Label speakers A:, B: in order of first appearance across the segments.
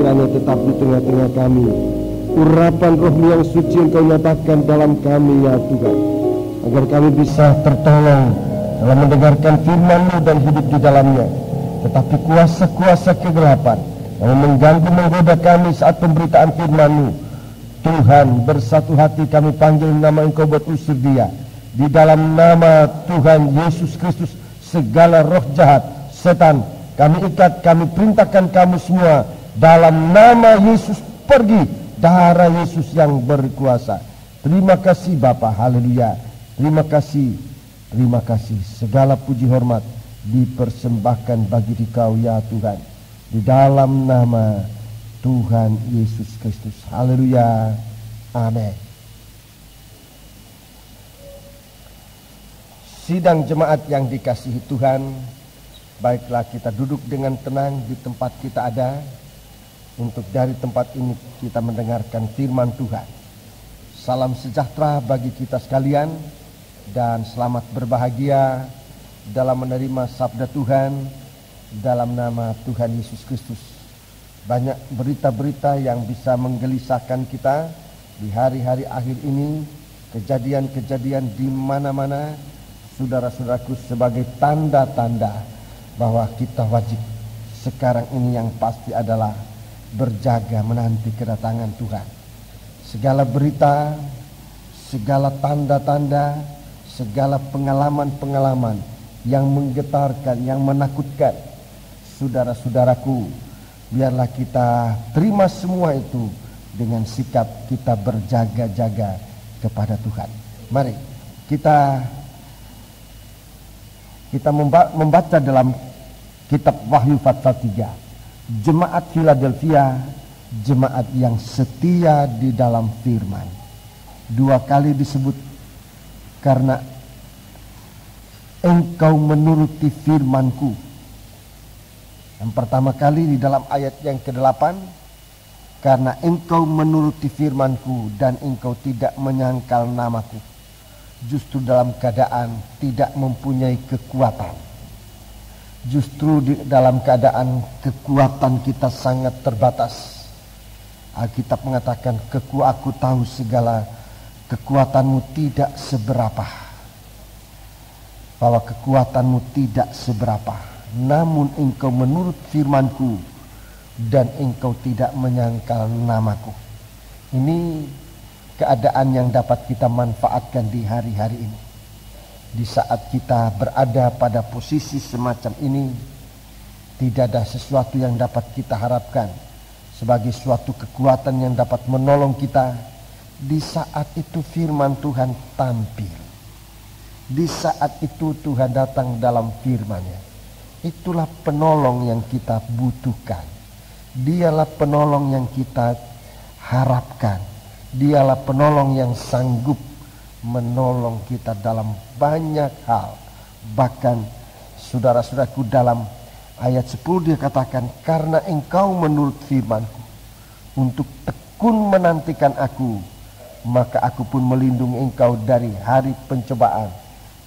A: kiranya tetap di tengah-tengah kami. Urapan roh-Mu yang suci Engkau nyatakan dalam kami ya Tuhan, agar kami bisa tertolong dalam mendengarkan firman-Mu dan hidup di dalamnya. Tetapi kuasa-kuasa kegelapan yang mengganggu menggoda kami saat pemberitaan firman-Mu, Tuhan, bersatu hati kami panggil nama Engkau buat usir dia. Di dalam nama Tuhan Yesus Kristus, segala roh jahat, setan, kami ikat, kami perintahkan kamu semua dalam nama Yesus pergi. Darah Yesus yang berkuasa. Terima kasih Bapa, haleluya. Terima kasih, terima kasih. Segala puji hormat dipersembahkan bagi Dikau ya Tuhan, di dalam nama Tuhan Yesus Kristus, haleluya, amin. Sidang jemaat yang dikasihi Tuhan, baiklah kita duduk dengan tenang di tempat kita ada, untuk dari tempat ini kita mendengarkan firman Tuhan. Salam sejahtera bagi kita sekalian, dan selamat berbahagia dalam menerima sabda Tuhan dalam nama Tuhan Yesus Kristus. Banyak berita-berita yang bisa menggelisahkan kita di hari-hari akhir ini, kejadian-kejadian di mana-mana, saudara-saudaraku, sebagai tanda-tanda bahwa kita wajib sekarang ini yang pasti adalah berjaga menanti kedatangan Tuhan. Segala berita, segala tanda-tanda, segala pengalaman-pengalaman yang menggetarkan, yang menakutkan, saudara-saudaraku, biarlah kita terima semua itu dengan sikap kita berjaga-jaga kepada Tuhan. Mari kita membaca dalam kitab Wahyu pasal 3. Jemaat Philadelphia, jemaat yang setia di dalam firman. 2 kali disebut, karena engkau menuruti firman-Ku. Yang pertama kali di dalam ayat yang ke-8, karena engkau menuruti firman-Ku dan engkau tidak menyangkal nama-Ku. Justru dalam keadaan tidak mempunyai kekuatan, justru dalam keadaan kekuatan kita sangat terbatas, Alkitab mengatakan, aku tahu segala kekuatanmu tidak seberapa, bahwa kekuatanmu tidak seberapa, namun engkau menurut firman-Ku dan engkau tidak menyangkal nama-Ku. Ini keadaan yang dapat kita manfaatkan di hari-hari ini. Di saat kita berada pada posisi semacam ini, tidak ada sesuatu yang dapat kita harapkan sebagai suatu kekuatan yang dapat menolong kita. Di saat itu firman Tuhan tampil. Di saat itu Tuhan datang dalam firman-Nya. Itulah penolong yang kita butuhkan. Dialah penolong yang kita harapkan. Dialah penolong yang sanggup menolong kita dalam banyak hal. Bahkan saudara-saudaraku, dalam ayat 10 dia katakan, karena engkau menurut firman-Ku untuk tekun menantikan aku, maka aku pun melindungi engkau dari hari pencobaan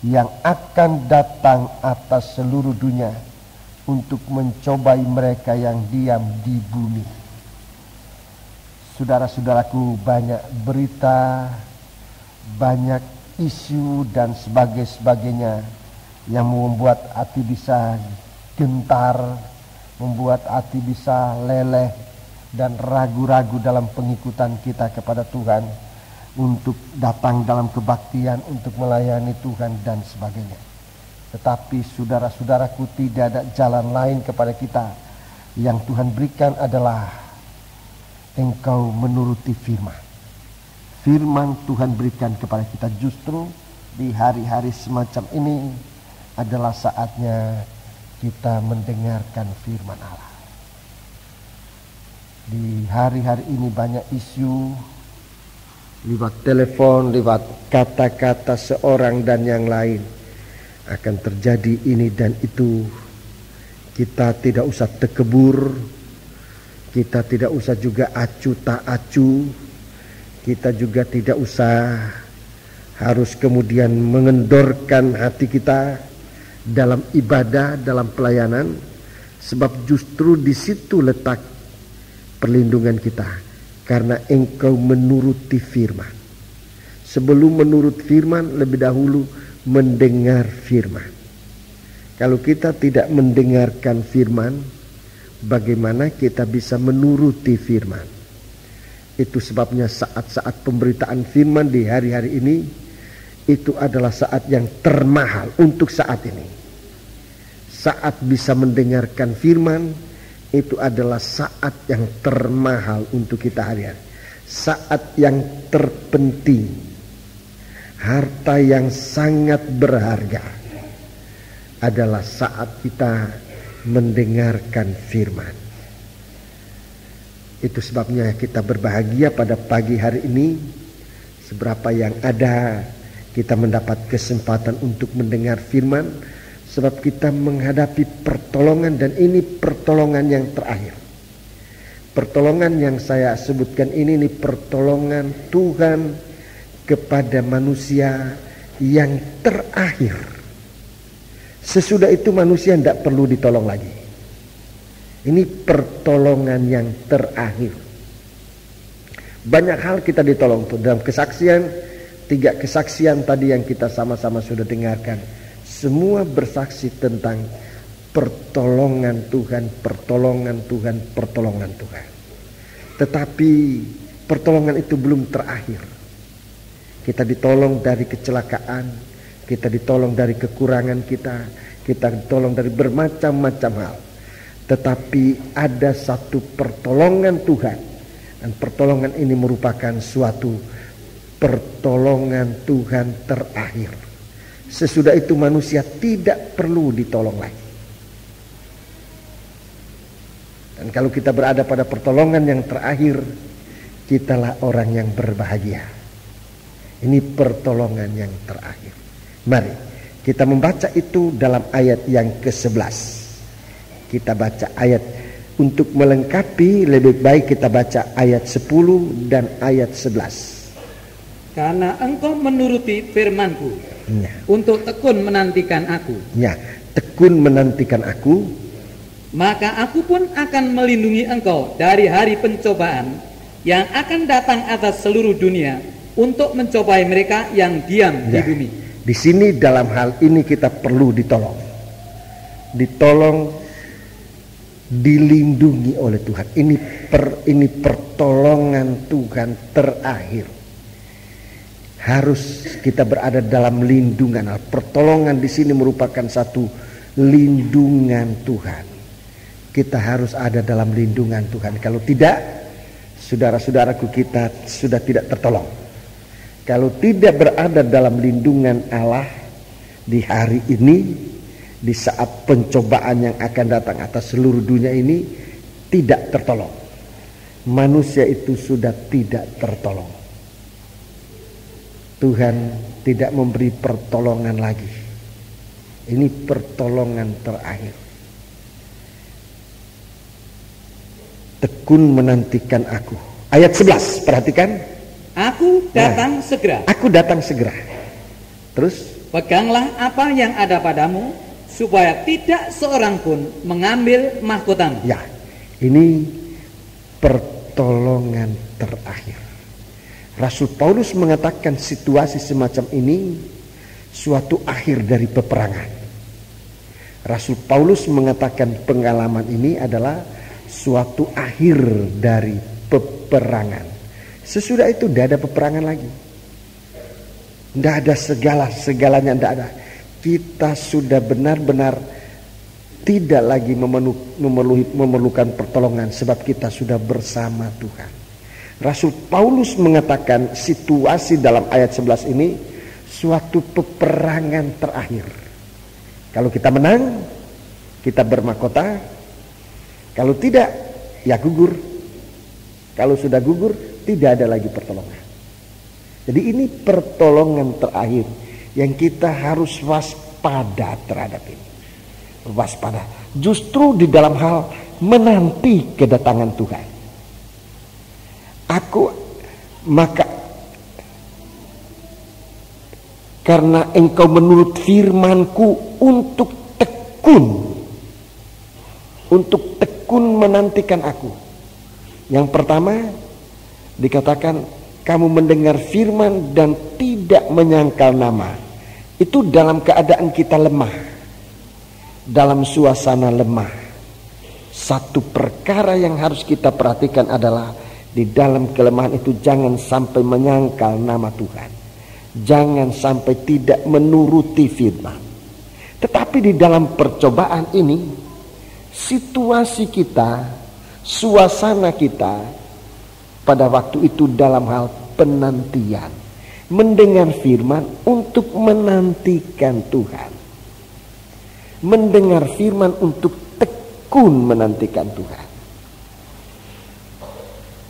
A: yang akan datang atas seluruh dunia untuk mencobai mereka yang diam di bumi. Saudara-saudaraku, banyak berita, banyak isu dan sebagainya yang membuat hati bisa gentar, membuat hati bisa leleh dan ragu-ragu dalam pengikutan kita kepada Tuhan, untuk datang dalam kebaktian, untuk melayani Tuhan dan sebagainya. Tetapi saudara-saudaraku, tidak ada jalan lain kepada kita. Yang Tuhan berikan adalah engkau menuruti firman. Firman Tuhan berikan kepada kita. Justru di hari-hari semacam ini adalah saatnya kita mendengarkan firman Allah. Di hari-hari ini banyak isu, lewat telepon, lewat kata-kata seorang dan yang lain, akan terjadi ini dan itu. Kita tidak usah tekebur, kita tidak usah juga acu tak acu, kita juga tidak usah harus kemudian mengendorkan hati kita dalam ibadah, dalam pelayanan, sebab justru di situ letak perlindungan kita, karena engkau menuruti firman. Sebelum menurut firman, lebih dahulu mendengar firman. Kalau kita tidak mendengarkan firman, bagaimana kita bisa menuruti firman? Itu sebabnya saat-saat pemberitaan firman di hari-hari ini, itu adalah saat yang termahal untuk saat ini. Saat bisa mendengarkan firman, itu adalah saat yang termahal untuk kita hari-hari. Saat yang terpenting. Harta yang sangat berharga adalah saat kita mendengarkan firman. Itu sebabnya kita berbahagia pada pagi hari ini. Seberapa yang ada, kita mendapat kesempatan untuk mendengar firman. Sebab kita menghadapi pertolongan, dan ini pertolongan yang terakhir. Pertolongan yang saya sebutkan ini pertolongan Tuhan kepada manusia yang terakhir. Sesudah itu manusia tidak perlu ditolong lagi. Ini pertolongan yang terakhir. Banyak hal kita ditolong tuh dalam kesaksian. 3 kesaksian tadi yang kita sama-sama sudah dengarkan, semua bersaksi tentang pertolongan Tuhan, pertolongan Tuhan, pertolongan Tuhan. Tetapi pertolongan itu belum terakhir. Kita ditolong dari kecelakaan, kita ditolong dari kekurangan kita ditolong dari bermacam-macam hal. Tetapi ada satu pertolongan Tuhan, dan pertolongan ini merupakan suatu pertolongan Tuhan terakhir. Sesudah itu manusia tidak perlu ditolong lagi. Dan kalau kita berada pada pertolongan yang terakhir, kitalah orang yang berbahagia. Ini pertolongan yang terakhir. Mari kita membaca itu dalam ayat yang ke-11. Kita baca ayat, untuk melengkapi lebih baik kita baca ayat 10 dan ayat 11.
B: Karena engkau menuruti firman-Ku, untuk tekun menantikan aku.
A: Tekun menantikan aku.
B: Maka aku pun akan melindungi engkau dari hari pencobaan yang akan datang atas seluruh dunia, untuk mencobai mereka yang diam di bumi.
A: Di sini dalam hal ini kita perlu ditolong. Ditolong, dilindungi oleh Tuhan. Ini pertolongan Tuhan terakhir. Harus kita berada dalam lindungan. Pertolongan di sini merupakan satu lindungan Tuhan. Kita harus ada dalam lindungan Tuhan. Kalau tidak, saudara-saudaraku, kita sudah tidak tertolong. Kalau tidak berada dalam lindungan Allah di hari ini, di saat pencobaan yang akan datang atas seluruh dunia ini, tidak tertolong. Manusia itu sudah tidak tertolong. Tuhan tidak memberi pertolongan lagi. Ini pertolongan terakhir. Tekun menantikan aku. Ayat 11, perhatikan.
B: Aku datang segera.
A: Aku datang segera. Terus,
B: peganglah apa yang ada padamu, supaya tidak seorang pun mengambil mahkotamu.
A: Ya, ini pertolongan terakhir. Rasul Paulus mengatakan situasi semacam ini suatu akhir dari peperangan. Rasul Paulus mengatakan pengalaman ini adalah suatu akhir dari peperangan. Sesudah itu tidak ada peperangan lagi. Tidak ada segalanya tidak ada. Kita sudah benar-benar tidak lagi memerlukan pertolongan, sebab kita sudah bersama Tuhan. Rasul Paulus mengatakan situasi dalam ayat 11 ini suatu peperangan terakhir. Kalau kita menang, kita bermahkota. Kalau tidak, ya gugur. Kalau sudah gugur, tidak ada lagi pertolongan. Jadi ini pertolongan terakhir yang kita harus waspada terhadap ini. Waspada. Justru di dalam hal menanti kedatangan Tuhan. Maka karena engkau menurut firman-Ku untuk tekun menantikan aku. Yang pertama dikatakan kamu mendengar firman dan tidak menyangkal nama. Itu dalam keadaan kita lemah, dalam suasana lemah. Satu perkara yang harus kita perhatikan adalah di dalam kelemahan itu jangan sampai menyangkal nama Tuhan, jangan sampai tidak menuruti firman. Tetapi di dalam percobaan ini, situasi kita, suasana kita pada waktu itu dalam hal penantian, mendengar firman untuk menantikan Tuhan, mendengar firman untuk tekun menantikan Tuhan.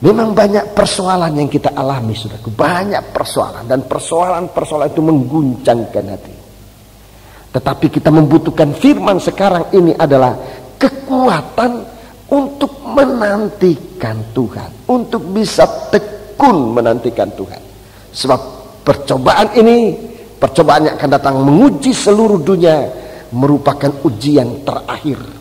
A: Memang banyak persoalan yang kita alami, saudaraku, banyak persoalan, dan persoalan-persoalan itu mengguncangkan hati. Tetapi kita membutuhkan firman sekarang ini adalah kekuatan untuk menantikan Tuhan, untuk bisa tekun menantikan Tuhan. Sebab percobaan ini, percobaan yang akan datang menguji seluruh dunia, merupakan ujian terakhir.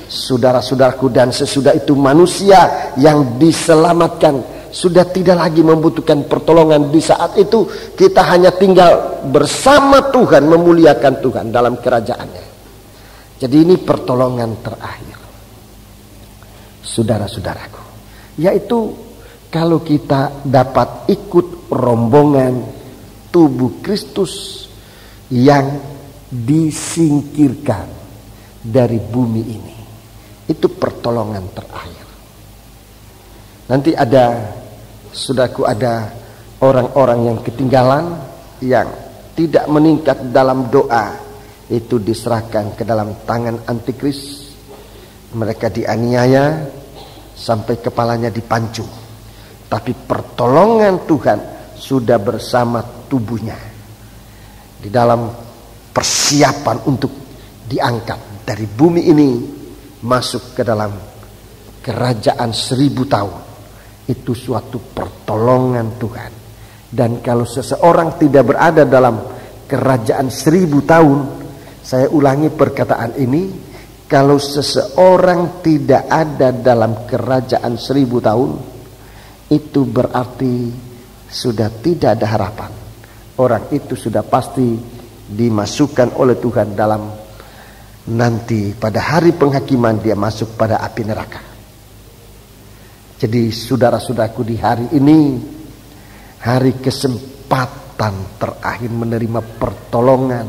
A: Saudara-saudaraku, dan sesudah itu manusia yang diselamatkan sudah tidak lagi membutuhkan pertolongan. Di saat itu kita hanya tinggal bersama Tuhan, memuliakan Tuhan dalam kerajaannya. Jadi ini pertolongan terakhir, saudara-saudaraku, yaitu kalau kita dapat ikut rombongan tubuh Kristus yang disingkirkan dari bumi ini. Itu pertolongan terakhir. Nanti ada, saudaraku, ada orang-orang yang ketinggalan, yang tidak meningkat dalam doa, itu diserahkan ke dalam tangan antikris. Mereka dianiaya sampai kepalanya dipancung. Tapi pertolongan Tuhan sudah bersama tubuhnya di dalam persiapan untuk diangkat dari bumi ini masuk ke dalam kerajaan 1000 tahun. Itu suatu pertolongan Tuhan. Dan kalau seseorang tidak berada dalam kerajaan 1000 tahun, saya ulangi perkataan ini, kalau seseorang tidak ada dalam kerajaan 1000 tahun, itu berarti sudah tidak ada harapan. Orang itu sudah pasti dimasukkan oleh Tuhan dalam, nanti pada hari penghakiman dia masuk pada api neraka. Jadi saudara-saudaraku, di hari ini, hari kesempatan terakhir menerima pertolongan.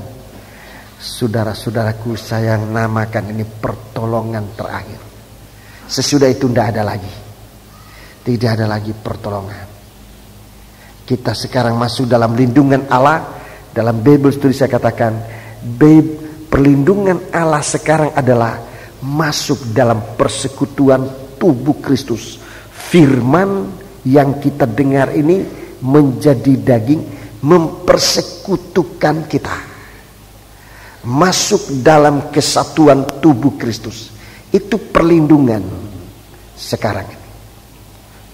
A: Saudara-saudaraku, saya namakan ini pertolongan terakhir. Sesudah itu tidak ada lagi. Tidak ada lagi pertolongan. Kita sekarang masuk dalam lindungan Allah. Dalam Bible Study saya katakan, perlindungan Allah sekarang adalah masuk dalam persekutuan tubuh Kristus. Firman yang kita dengar ini menjadi daging, mempersekutukan kita. Masuk dalam kesatuan tubuh Kristus. Itu perlindungan sekarang ini.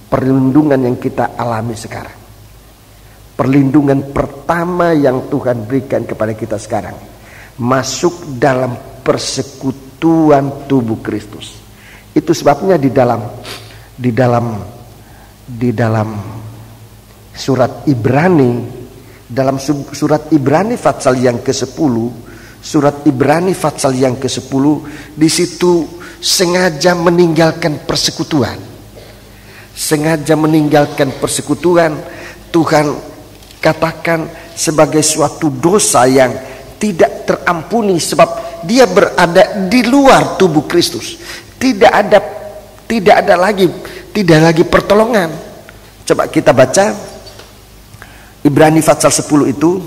A: Perlindungan yang kita alami sekarang. Perlindungan pertama yang Tuhan berikan kepada kita sekarang. Masuk dalam persekutuan tubuh Kristus. Itu sebabnya di dalam surat Ibrani, dalam surat Ibrani pasal yang ke-10, surat Ibrani pasal yang ke-10, di situ sengaja meninggalkan persekutuan. Sengaja meninggalkan persekutuan, Tuhan katakan sebagai suatu dosa yang tidak terampuni, sebab dia berada di luar tubuh Kristus. Tidak ada lagi pertolongan. Coba kita baca Ibrani pasal 10 itu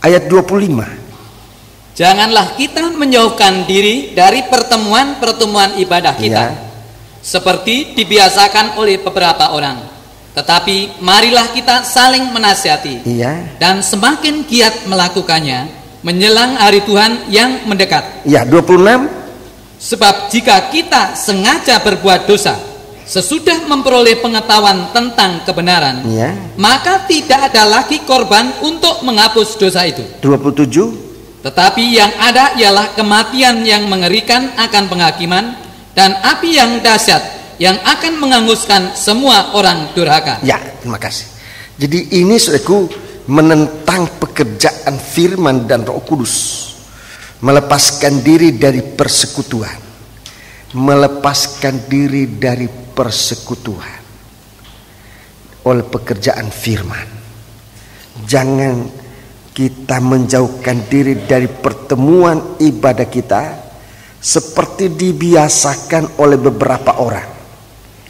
A: ayat 25.
B: Janganlah kita menjauhkan diri dari pertemuan-pertemuan ibadah kita, seperti dibiasakan oleh beberapa orang. Tetapi marilah kita saling menasihati, dan semakin giat melakukannya menjelang hari Tuhan yang mendekat.
A: 26.
B: Sebab jika kita sengaja berbuat dosa sesudah memperoleh pengetahuan tentang kebenaran, maka tidak ada lagi korban untuk menghapus dosa itu.
A: 27.
B: Tetapi yang ada ialah kematian yang mengerikan akan penghakiman, dan api yang dahsyat yang akan menghanguskan semua orang durhaka.
A: Ya, terima kasih. Jadi ini saudaraku menentang pekerjaan firman dan Roh Kudus. Melepaskan diri dari persekutuan. Melepaskan diri dari persekutuan oleh pekerjaan firman. Jangan kita menjauhkan diri dari pertemuan ibadah kita seperti dibiasakan oleh beberapa orang.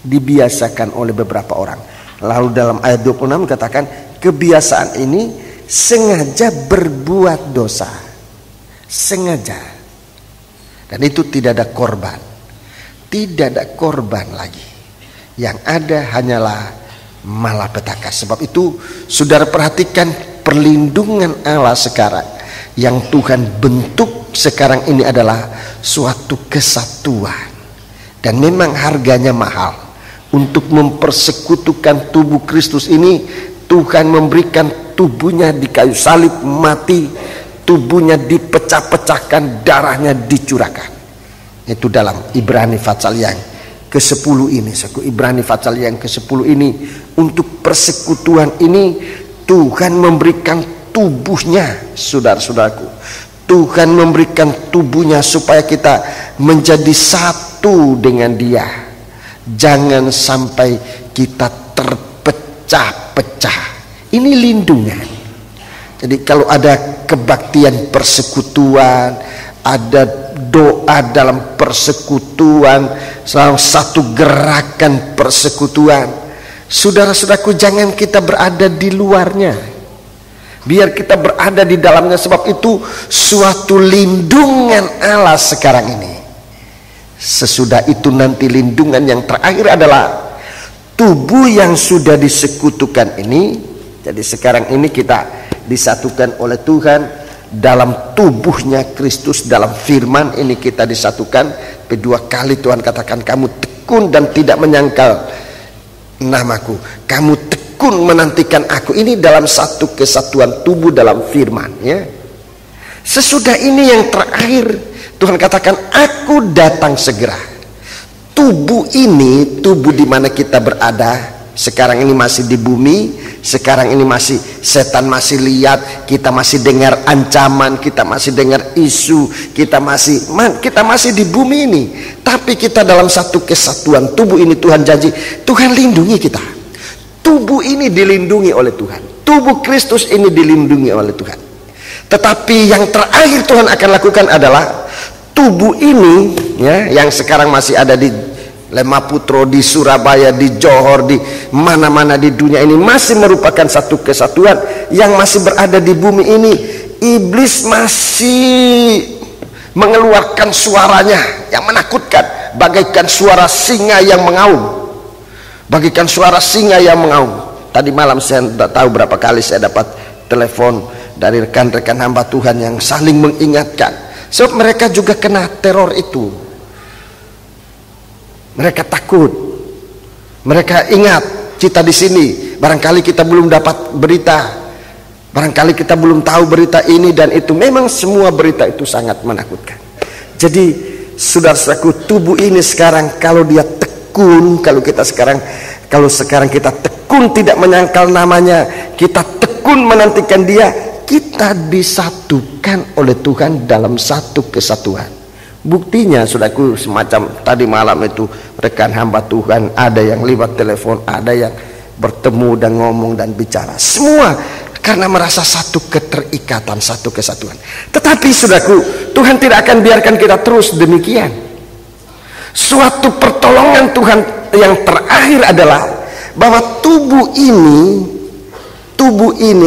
A: Dibiasakan oleh beberapa orang. Lalu dalam ayat 26 katakan, kebiasaan ini sengaja berbuat dosa. Sengaja. Dan itu tidak ada korban. Tidak ada korban lagi. Yang ada hanyalah malapetaka. Sebab itu saudara perhatikan perlindungan Allah sekarang. Yang Tuhan bentuk sekarang ini adalah suatu kesatuan. Dan memang harganya mahal. Untuk mempersekutukan tubuh Kristus ini, Tuhan memberikan tubuhnya di kayu salib mati, tubuhnya dipecah-pecahkan, darahnya dicurahkan. Itu dalam Ibrani pasal yang ke-10 ini. Ibrani pasal yang ke-10 ini, untuk persekutuan ini Tuhan memberikan tubuhnya, saudara-saudaraku. Tuhan memberikan tubuhnya supaya kita menjadi satu dengan Dia. Jangan sampai kita terpecah-pecah. Ini lindungan. Jadi kalau ada kebaktian persekutuan, ada doa dalam persekutuan, salah satu gerakan persekutuan, saudara-saudaraku, jangan kita berada di luarnya. Biar kita berada di dalamnya. Sebab itu suatu lindungan Allah sekarang ini. Sesudah itu nanti lindungan yang terakhir adalah tubuh yang sudah disekutukan ini. Jadi sekarang ini kita disatukan oleh Tuhan dalam tubuhnya Kristus, dalam firman ini kita disatukan. Kedua kali Tuhan katakan, kamu tekun dan tidak menyangkal namaku, kamu tekun menantikan aku. Ini dalam satu kesatuan tubuh dalam firman, ya. Sesudah ini yang terakhir Tuhan katakan, aku datang segera. Tubuh ini, tubuh di mana kita berada sekarang ini masih di bumi. Sekarang ini masih setan masih lihat, kita masih dengar ancaman, kita masih dengar isu, kita masih di bumi ini. Tapi kita dalam satu kesatuan tubuh ini, Tuhan janji, Tuhan lindungi kita. Tubuh ini dilindungi oleh Tuhan. Tubuh Kristus ini dilindungi oleh Tuhan. Tetapi yang terakhir Tuhan akan lakukan adalah tubuh ini, ya, yang sekarang masih ada di Lemaputro, di Surabaya, di Johor, di mana-mana di dunia ini, masih merupakan satu kesatuan yang masih berada di bumi ini. Iblis masih mengeluarkan suaranya yang menakutkan, bagaikan suara singa yang mengaum. Bagaikan suara singa yang mengaum. Tadi malam saya tidak tahu berapa kali saya dapat telepon dari rekan-rekan hamba Tuhan yang saling mengingatkan. Sebab mereka juga kena teror itu. Mereka takut. Mereka ingat kita di sini. Barangkali kita belum dapat berita. Barangkali kita belum tahu berita ini dan itu. Memang semua berita itu sangat menakutkan. Jadi saudara-saudaraku, tubuh ini sekarang kalau dia tekun, kalau sekarang kita tekun tidak menyangkal namanya, kita tekun menantikan Dia, kita disatukan oleh Tuhan dalam satu kesatuan. Buktinya saudaraku, semacam tadi malam itu rekan hamba Tuhan, ada yang lewat telepon, ada yang bertemu dan ngomong dan bicara, semua karena merasa satu keterikatan, satu kesatuan. Tetapi saudaraku, Tuhan tidak akan biarkan kita terus demikian. Suatu pertolongan Tuhan yang terakhir adalah bahwa tubuh ini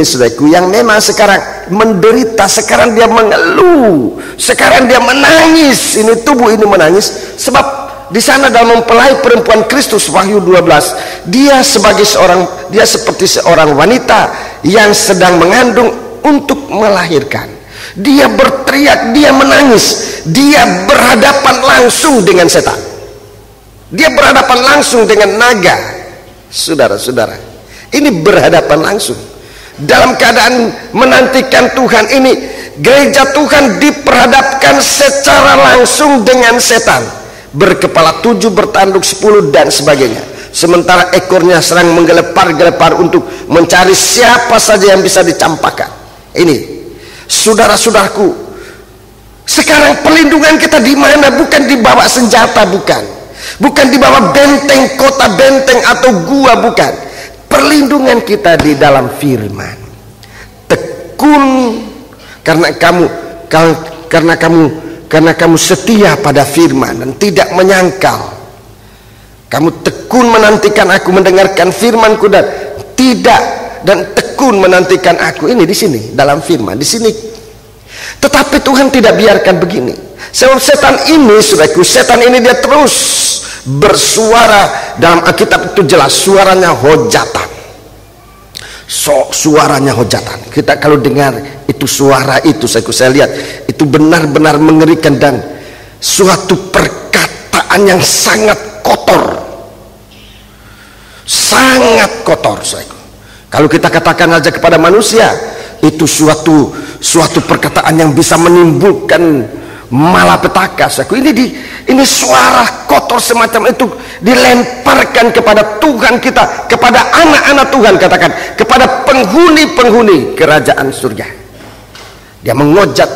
A: saudaraku, yang memang sekarang menderita, sekarang dia mengeluh, sekarang dia menangis, ini tubuh ini menangis sebab di sana dalam mempelai perempuan Kristus, Wahyu 12, dia seperti seorang wanita yang sedang mengandung untuk melahirkan. Dia berteriak, dia menangis, dia berhadapan langsung dengan setan, dia berhadapan langsung dengan naga. Saudara-saudara, ini berhadapan langsung dalam keadaan menantikan Tuhan ini. Gereja Tuhan diperhadapkan secara langsung dengan setan.
C: berkepala 7, bertanduk 10 dan sebagainya. Sementara ekornya serang menggelepar-gelepar untuk mencari siapa saja yang bisa dicampakkan. Ini, saudara-saudaraku, sekarang perlindungan kita di mana? Bukan di bawah senjata, bukan di bawah benteng kota, benteng atau gua, bukan. Perlindungan kita di dalam firman. Tekun karena kamu setia pada firman dan tidak menyangkal. Kamu tekun menantikan aku, mendengarkan firmanku dan tekun menantikan aku. Ini di sini dalam firman, di sini. Tetapi Tuhan tidak biarkan begini. Sebab setan ini, saudaraku, setan ini dia terus bersuara. Dalam Alkitab itu jelas suaranya hojatan. Suaranya hojatan. Kita kalau dengar itu suara itu, saya lihat itu benar-benar mengerikan dan suatu perkataan yang sangat kotor. Sangat kotor, saudaraku. Kalau kita katakan aja kepada manusia, itu suatu perkataan yang bisa menimbulkan malapetaka, saudaraku. Ini suara kotor semacam itu dilemparkan kepada Tuhan kita, kepada anak-anak Tuhan, katakan kepada penghuni-penghuni kerajaan surga. Dia menghujat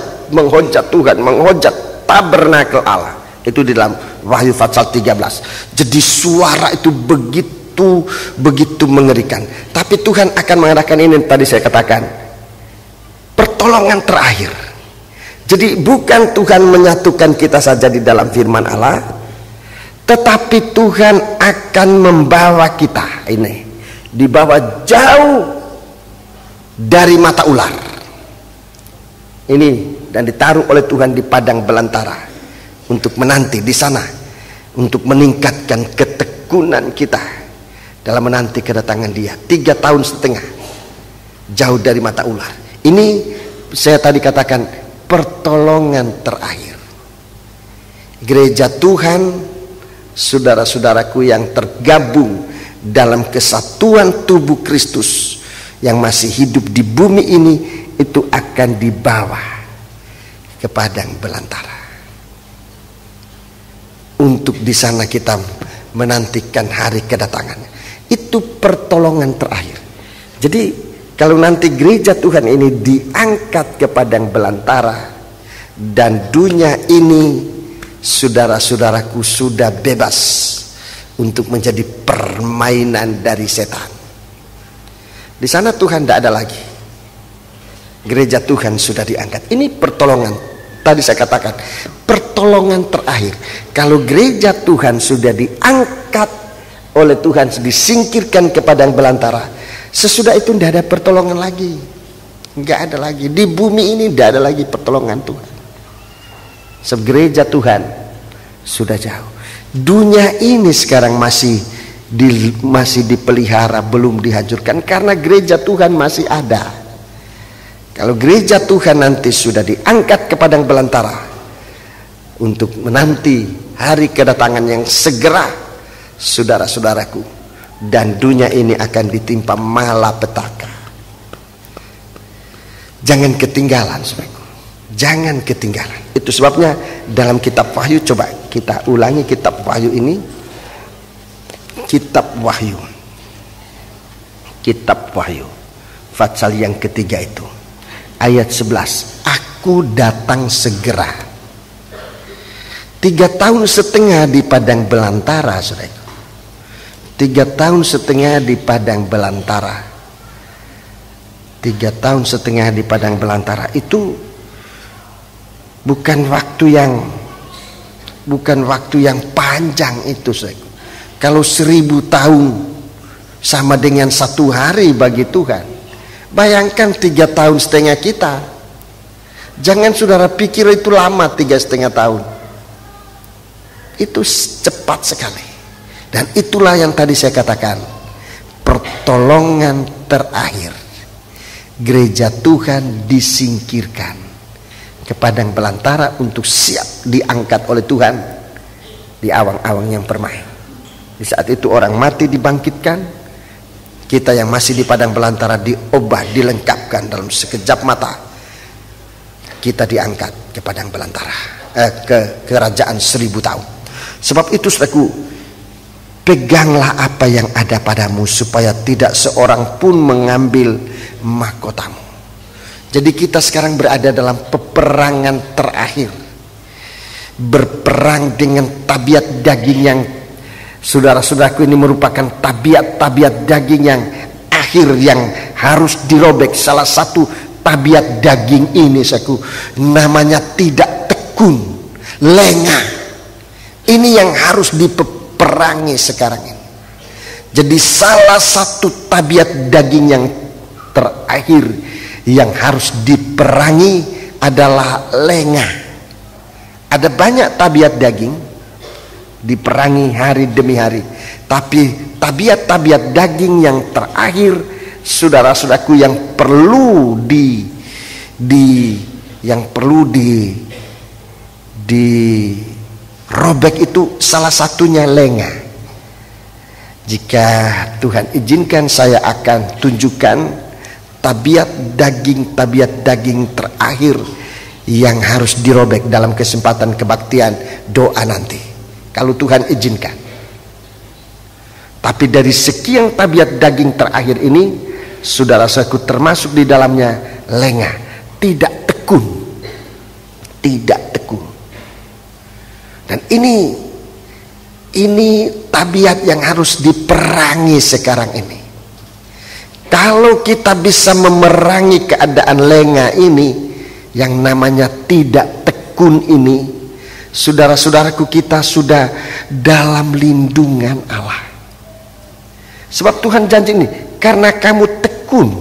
C: Tuhan, menghujat tabernakel Allah. Itu di dalam Wahyu pasal 13. Jadi suara itu begitu mengerikan. Tapi Tuhan akan mengadakan ini, tadi saya katakan, pertolongan terakhir. Jadi bukan Tuhan menyatukan kita saja di dalam firman Allah, tetapi Tuhan akan membawa kita ini, dibawa jauh dari mata ular ini dan ditaruh oleh Tuhan di padang belantara untuk menanti di sana, untuk meningkatkan ketekunan kita dalam menanti kedatangan Dia. 3,5 tahun jauh dari mata ular. Ini saya tadi katakan pertolongan terakhir. Gereja Tuhan, saudara-saudaraku yang tergabung dalam kesatuan tubuh Kristus yang masih hidup di bumi ini, itu akan dibawa ke padang belantara. Untuk di sana kita menantikan hari kedatangannya. Itu pertolongan terakhir. Jadi kalau nanti gereja Tuhan ini diangkat ke padang belantara dan dunia ini, saudara-saudaraku, sudah bebas untuk menjadi permainan dari setan. Di sana Tuhan tidak ada lagi. Gereja Tuhan sudah diangkat. Ini pertolongan. Tadi saya katakan pertolongan terakhir. Kalau gereja Tuhan sudah diangkat oleh Tuhan, disingkirkan ke padang belantara, sesudah itu tidak ada pertolongan lagi. Nggak ada lagi di bumi ini, tidak ada lagi pertolongan Tuhan. Sebab gereja Tuhan sudah jauh. Dunia ini sekarang masih dipelihara, belum dihancurkan karena gereja Tuhan masih ada. Kalau gereja Tuhan nanti sudah diangkat ke padang belantara untuk menanti hari kedatangan yang segera, saudara-saudaraku, dan dunia ini akan ditimpa malapetaka. Jangan ketinggalan, saudaraku. Jangan ketinggalan. Itu sebabnya dalam kitab Wahyu, coba kita ulangi kitab Wahyu ini. Kitab Wahyu. Kitab Wahyu. Pasal yang ketiga itu. Ayat 11. Aku datang segera. 3,5 tahun di padang belantara, saudaraku. 3,5 tahun di padang belantara. 3,5 tahun di padang belantara itu bukan waktu yang panjang itu, saudaraku. Kalau 1000 tahun sama dengan 1 hari bagi Tuhan, bayangkan 3,5 tahun kita. Jangan saudara pikir itu lama 3,5 tahun. Itu cepat sekali. Dan itulah yang tadi saya katakan, pertolongan terakhir. Gereja Tuhan disingkirkan ke padang belantara untuk siap diangkat oleh Tuhan di awang-awang yang permai. Di saat itu orang mati dibangkitkan, kita yang masih di padang belantara diubah, dilengkapkan dalam sekejap mata. Kita diangkat ke padang belantara, ke kerajaan 1000 tahun. Sebab itu saudaraku, peganglah apa yang ada padamu supaya tidak seorang pun mengambil mahkotamu. Jadi kita sekarang berada dalam peperangan terakhir. Berperang dengan tabiat daging yang, saudara-saudaraku, ini merupakan tabiat-tabiat daging yang akhir yang harus dirobek. Salah satu tabiat daging ini, saudaraku, namanya tidak tekun, lengah. Ini yang harus diperangi sekarang ini. Jadi salah satu tabiat daging yang terakhir yang harus diperangi adalah lengah. Ada banyak tabiat daging diperangi hari demi hari, tapi tabiat-tabiat daging yang terakhir, saudara-saudaraku, yang perlu dirobek itu salah satunya lengah. Jika Tuhan izinkan, saya akan tunjukkan tabiat daging terakhir yang harus dirobek dalam kesempatan kebaktian doa nanti, kalau Tuhan izinkan. Tapi dari sekian tabiat daging terakhir ini, saudara-saudaraku, termasuk di dalamnya lengah, tidak tekun. Dan ini tabiat yang harus diperangi sekarang ini. Kalau kita bisa memerangi keadaan lengah ini, yang namanya tidak tekun ini, saudara-saudaraku, kita sudah dalam lindungan Allah. Sebab Tuhan janji ini, karena kamu tekun,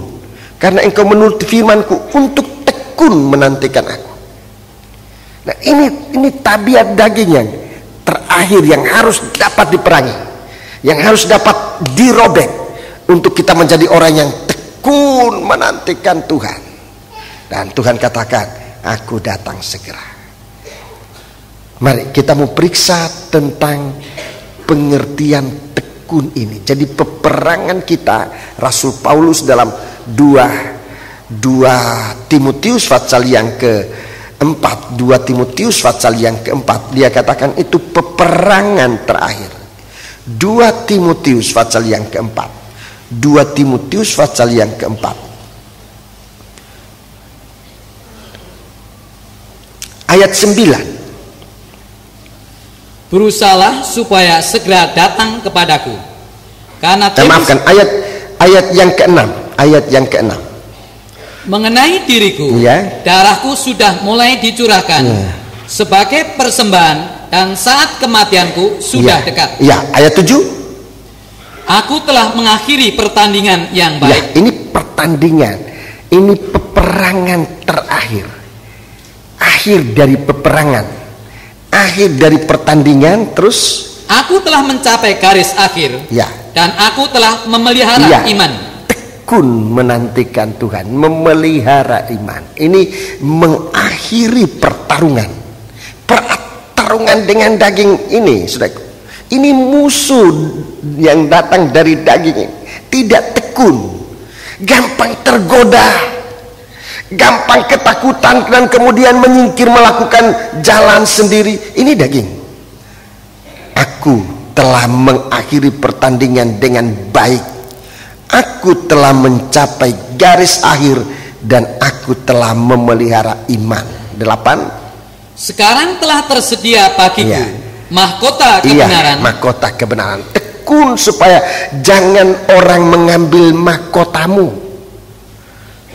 C: karena engkau menuruti firman-Ku untuk tekun menantikan Aku. Nah, ini tabiat daging yang terakhir yang harus dapat diperangi, yang harus dapat dirobek untuk kita menjadi orang yang tekun menantikan Tuhan. Dan Tuhan katakan, Aku datang segera. Mari kita mau periksa tentang pengertian tekun ini. Jadi peperangan kita, Rasul Paulus dalam 2 Timotius pasal yang ke-4, 2 Timotius pasal yang ke-4, dia katakan itu peperangan terakhir. 2 Timotius pasal yang ke-4, 2 Timotius pasal yang ke-4, ayat 9.
B: Berusahalah supaya segera datang kepadaku, karena
C: maafkan, ayat yang ke-6, ayat yang ke-6.
B: Mengenai diriku,
C: ya,
B: darahku sudah mulai dicurahkan sebagai persembahan, dan saat kematianku sudah dekat.
C: Ya, ayat 7.
B: Aku telah mengakhiri pertandingan yang baik.
C: Ya, ini pertandingan, ini peperangan terakhir. Akhir dari peperangan, akhir dari pertandingan. Terus
B: aku telah mencapai garis akhir,
C: ya,
B: dan aku telah memelihara iman.
C: Tekun menantikan Tuhan, memelihara iman. Ini mengakhiri pertarungan dengan daging ini, saudaraku. Ini musuh yang datang dari daging ini, tidak tekun, gampang tergoda, gampang ketakutan, dan kemudian menyingkir melakukan jalan sendiri. Ini daging. Aku telah mengakhiri pertandingan dengan baik. Aku telah mencapai garis akhir, dan aku telah memelihara iman. 8.
B: Sekarang telah tersedia bagiku mahkota kebenaran.
C: Mahkota kebenaran. Tekun supaya jangan orang mengambil mahkotamu.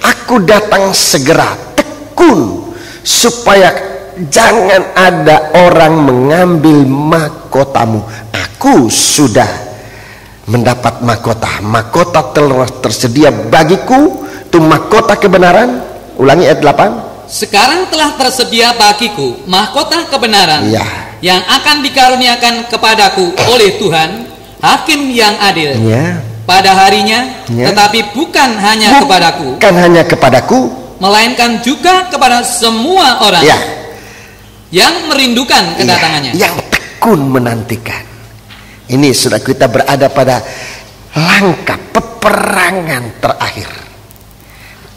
C: Aku datang segera. Tekun supaya jangan ada orang mengambil mahkotamu. Aku sudah mendapat mahkota. Mahkota telah tersedia bagiku. Itu mahkota kebenaran. Ulangi ayat 8.
B: Sekarang telah tersedia bagiku mahkota kebenaran, yang akan dikaruniakan kepadaku oleh Tuhan, Hakim yang adil, pada harinya, tetapi bukan hanya kepadaku, melainkan juga kepada semua orang yang merindukan kedatangannya,
C: yang tekun menantikan. Ini sudah kita berada pada langkah peperangan terakhir.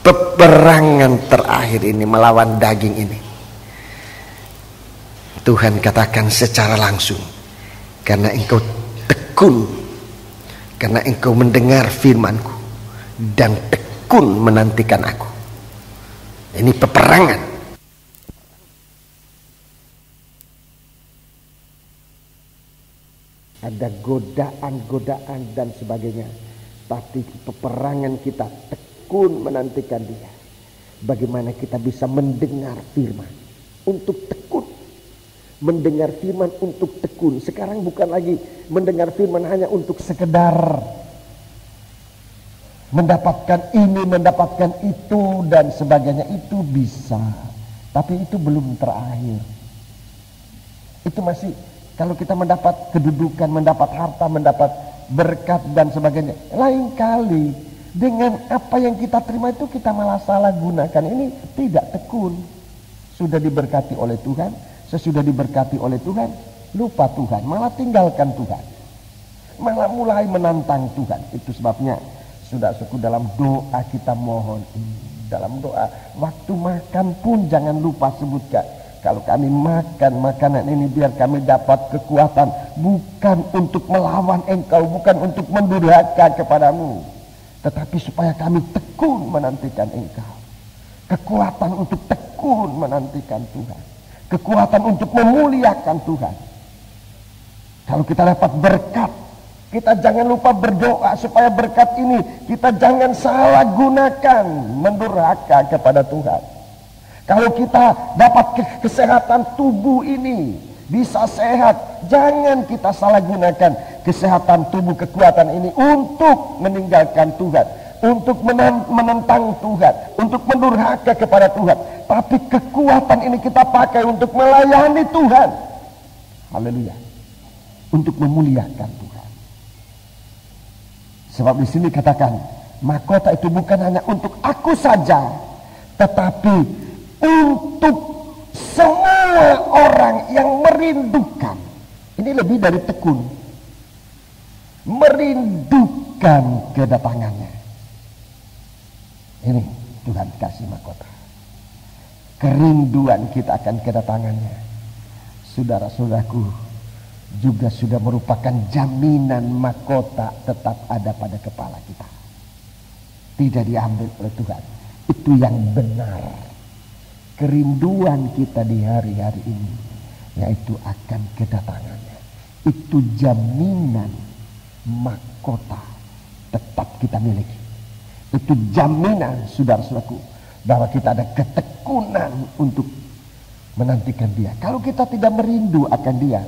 C: Peperangan terakhir ini melawan daging ini. Tuhan katakan secara langsung, karena engkau tekun, karena engkau mendengar firman-Ku dan tekun menantikan Aku. Ini peperangan. Ada godaan-godaan dan sebagainya, tapi peperangan kita tekun menantikan Dia. Bagaimana kita bisa mendengar firman untuk tekun, mendengar firman untuk tekun. Sekarang bukan lagi mendengar firman hanya untuk sekedar mendapatkan ini, mendapatkan itu dan sebagainya. Itu bisa, tapi itu belum terakhir. Itu masih, kalau kita mendapat kedudukan, mendapat harta, mendapat berkat dan sebagainya, lain kali dengan apa yang kita terima itu kita malah salah gunakan. Ini tidak tekun. Sudah diberkati oleh Tuhan, sesudah diberkati oleh Tuhan, lupa Tuhan, malah tinggalkan Tuhan, malah mulai menantang Tuhan. Itu sebabnya saudara-saudaraku, dalam doa kita mohon, dalam doa waktu makan pun jangan lupa sebutkan, kalau kami makan makanan ini biar kami dapat kekuatan, bukan untuk melawan Engkau, bukan untuk mendurhaka kepadamu, tetapi supaya kami tekun menantikan Engkau. Kekuatan untuk tekun menantikan Tuhan, kekuatan untuk memuliakan Tuhan. Kalau kita dapat berkat, kita jangan lupa berdoa supaya berkat ini kita jangan salah gunakan mendurhaka kepada Tuhan. Kalau kita dapat kesehatan tubuh ini bisa sehat, jangan kita salah gunakan kesehatan tubuh, kekuatan ini untuk meninggalkan Tuhan, untuk menentang Tuhan, untuk mendurhaka kepada Tuhan. Tapi kekuatan ini kita pakai untuk melayani Tuhan. Haleluya. Untuk memuliakan Tuhan. Sebab di sini katakan, mahkota itu bukan hanya untuk aku saja, tetapi untuk semua orang yang merindukan. Ini lebih dari tekun. Merindukan kedatangannya. Ini Tuhan kasih mahkota. Kerinduan kita akan kedatangannya, saudara-saudaraku, juga sudah merupakan jaminan mahkota tetap ada pada kepala kita. Tidak diambil oleh Tuhan. Itu yang benar. Kerinduan kita di hari-hari ini, yaitu akan kedatangannya. Itu jaminan mahkota tetap kita miliki. Itu jaminan, saudara-saudaraku, bahwa kita ada ketekunan untuk menantikan Dia. Kalau kita tidak merindu akan Dia,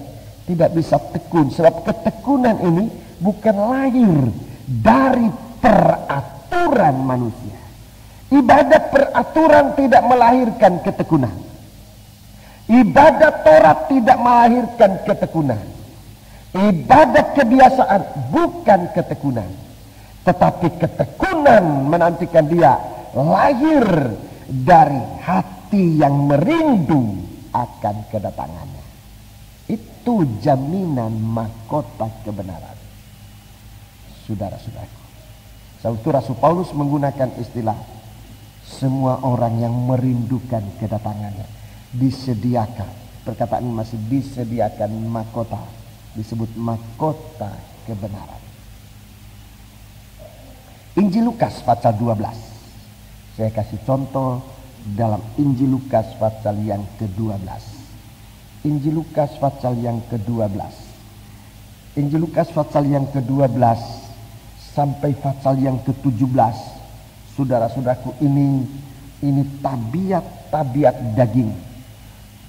C: tidak bisa tekun. Sebab ketekunan ini bukan lahir dari peraturan manusia. Ibadat peraturan tidak melahirkan ketekunan. Ibadat Taurat tidak melahirkan ketekunan. Ibadat kebiasaan bukan ketekunan. Tetapi ketekunan menantikan Dia lahir dari hati yang merindu akan kedatangannya. Itu jaminan mahkota kebenaran. Saudara-saudaraku, sebab itu Rasul Paulus menggunakan istilah semua orang yang merindukan kedatangannya disediakan. Perkataan ini masih disediakan mahkota, disebut mahkota kebenaran. Injil Lukas pasal 12. Saya kasih contoh dalam Injil Lukas pasal yang ke-12. Injil Lukas pasal yang ke-12. Injil Lukas pasal yang ke-12 sampai pasal yang ke-17. Saudara-saudaraku, ini tabiat-tabiat daging.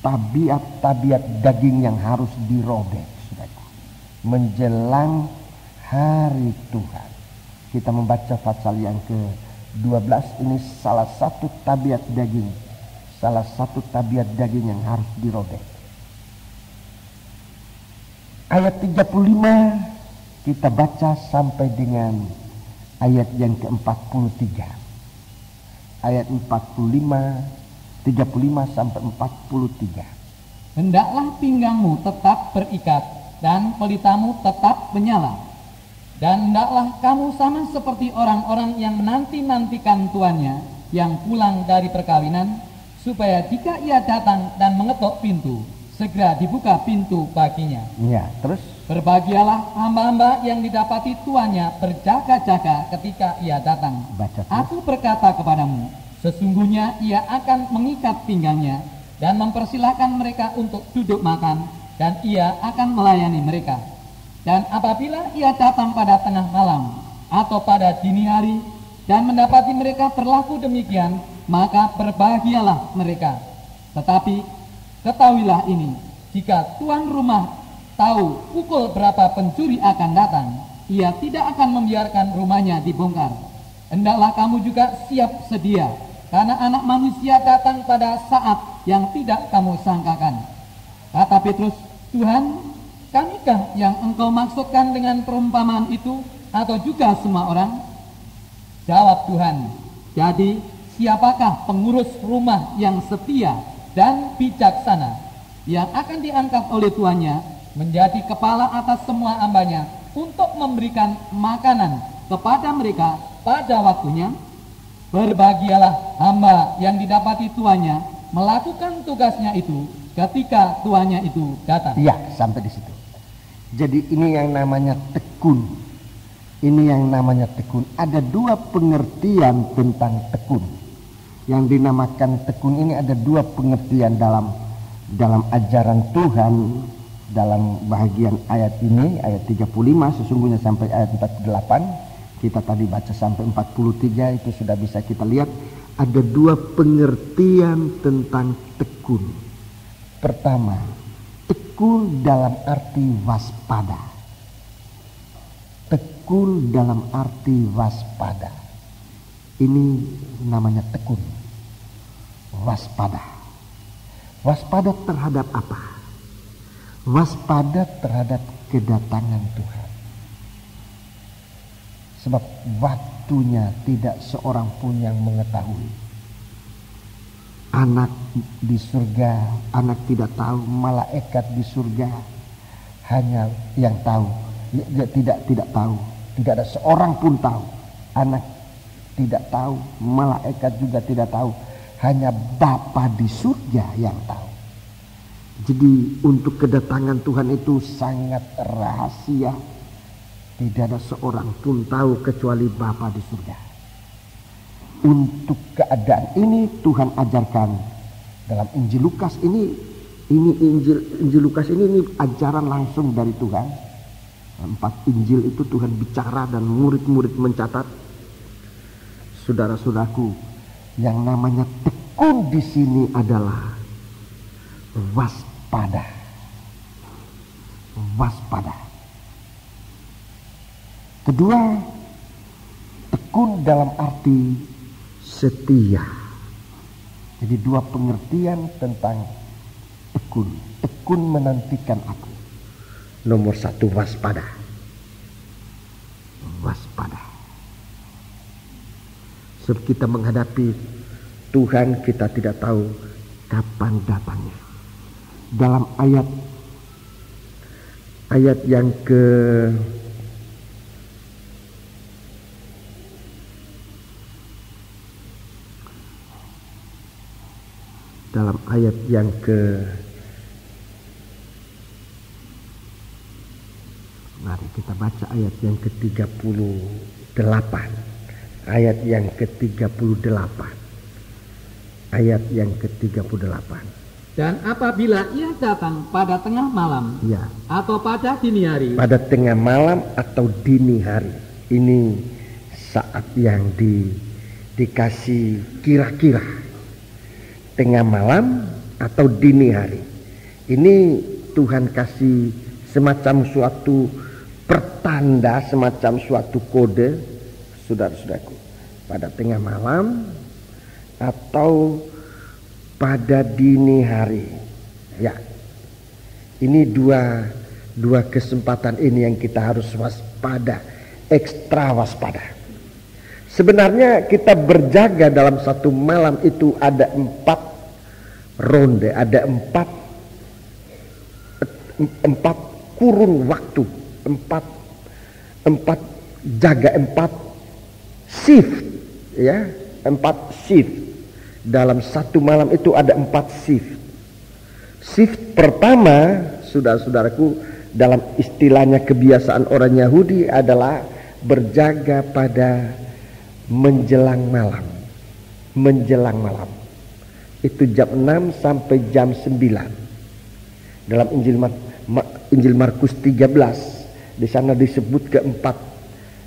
C: Tabiat-tabiat daging yang harus dirobek, saudaraku. Menjelang hari Tuhan. Kita membaca pasal yang ke-12, ini salah satu tabiat daging. Salah satu tabiat daging yang harus dirobek. Ayat 35 kita baca sampai dengan ayat yang ke-43. Ayat 35 sampai 43.
B: Hendaklah pinggangmu tetap berikat dan pelitamu tetap menyala. Dan hendaklah kamu sama seperti orang-orang yang menanti-nantikan tuannya yang pulang dari perkawinan, supaya jika ia datang dan mengetok pintu, segera dibuka pintu baginya.
A: Ya, terus
B: Berbahagialah hamba-hamba yang didapati tuannya berjaga-jaga ketika ia datang.
A: baca terus.
B: Aku berkata kepadamu, sesungguhnya ia akan mengikat pinggangnya dan mempersilahkan mereka untuk duduk makan, dan ia akan melayani mereka. Dan apabila ia datang pada tengah malam atau pada dini hari dan mendapati mereka berlaku demikian, maka berbahagialah mereka. Tetapi ketahuilah ini, jika tuan rumah tahu pukul berapa pencuri akan datang, ia tidak akan membiarkan rumahnya dibongkar. Hendaklah kamu juga siap sedia, karena Anak Manusia datang pada saat yang tidak kamu sangkakan. Kata Petrus, Tuhan, kamikah yang engkau maksudkan dengan perumpamaan itu, atau juga semua orang? Jawab Tuhan, jadi siapakah pengurus rumah yang setia dan bijaksana, yang akan diangkat oleh tuannya menjadi kepala atas semua hambanya untuk memberikan makanan kepada mereka pada waktunya? Berbahagialah hamba yang didapati tuannya melakukan tugasnya itu ketika tuannya itu datang.
A: Ya, sampai di situ. Jadi ini yang namanya tekun. Ini yang namanya tekun. Ada dua pengertian tentang tekun. Yang dinamakan tekun ini ada dua pengertian dalam ajaran Tuhan. Dalam bahagian ayat ini, ayat 35 sesungguhnya sampai ayat 48, kita tadi baca sampai 43, itu sudah bisa kita lihat ada dua pengertian tentang tekun. Pertama, tekun dalam arti waspada. Tekun dalam arti waspada. Ini namanya tekun. Waspada. Waspada terhadap apa? Waspada terhadap kedatangan Tuhan. Sebab waktunya tidak seorang pun yang mengetahui. Anak di surga, anak tidak tahu. Malaikat di surga hanya yang tahu. Tidak tahu. Tidak ada seorang pun tahu. Anak tidak tahu, malaikat juga tidak tahu. Hanya Bapa di surga yang tahu. Jadi untuk kedatangan Tuhan itu sangat rahasia. Tidak ada seorang pun tahu kecuali Bapa di surga. Untuk keadaan ini Tuhan ajarkan dalam Injil Lukas ini Injil Lukas ini ajaran langsung dari Tuhan. 4 Injil itu Tuhan bicara dan murid-murid mencatat. Saudara-saudaraku, yang namanya tekun di sini adalah waspada. Waspada. Kedua, tekun dalam arti setia. Jadi dua pengertian tentang tekun. Tekun menantikan aku. Nomor 1, waspada. Waspada. Sebab kita menghadapi Tuhan, kita tidak tahu kapan datangnya. Dalam ayat yang mari kita baca ayat yang ke-38. Ayat yang ke-38. Ayat yang ke-38.
B: Dan apabila ia datang pada tengah malam,
A: Ya.
B: atau pada dini hari,
A: Pada tengah malam atau dini hari. Ini saat yang dikasih kira-kira. Tengah malam atau dini hari. Ini Tuhan kasih semacam suatu pertanda, semacam suatu kode, saudara-saudaraku. Pada tengah malam atau pada dini hari. Ya. Ini dua kesempatan ini yang kita harus waspada, ekstra waspada. Sebenarnya kita berjaga dalam satu malam itu ada 4 ronde, ada 4 kurun waktu, 4 jaga, 4 shift, ya, 4 shift. Dalam satu malam itu ada 4 shift.
C: Shift pertama, saudara-saudaraku, dalam istilahnya kebiasaan orang Yahudi adalah berjaga pada menjelang malam. Menjelang malam. Itu jam 6 sampai jam 9. Dalam Injil Markus 13, di sana disebut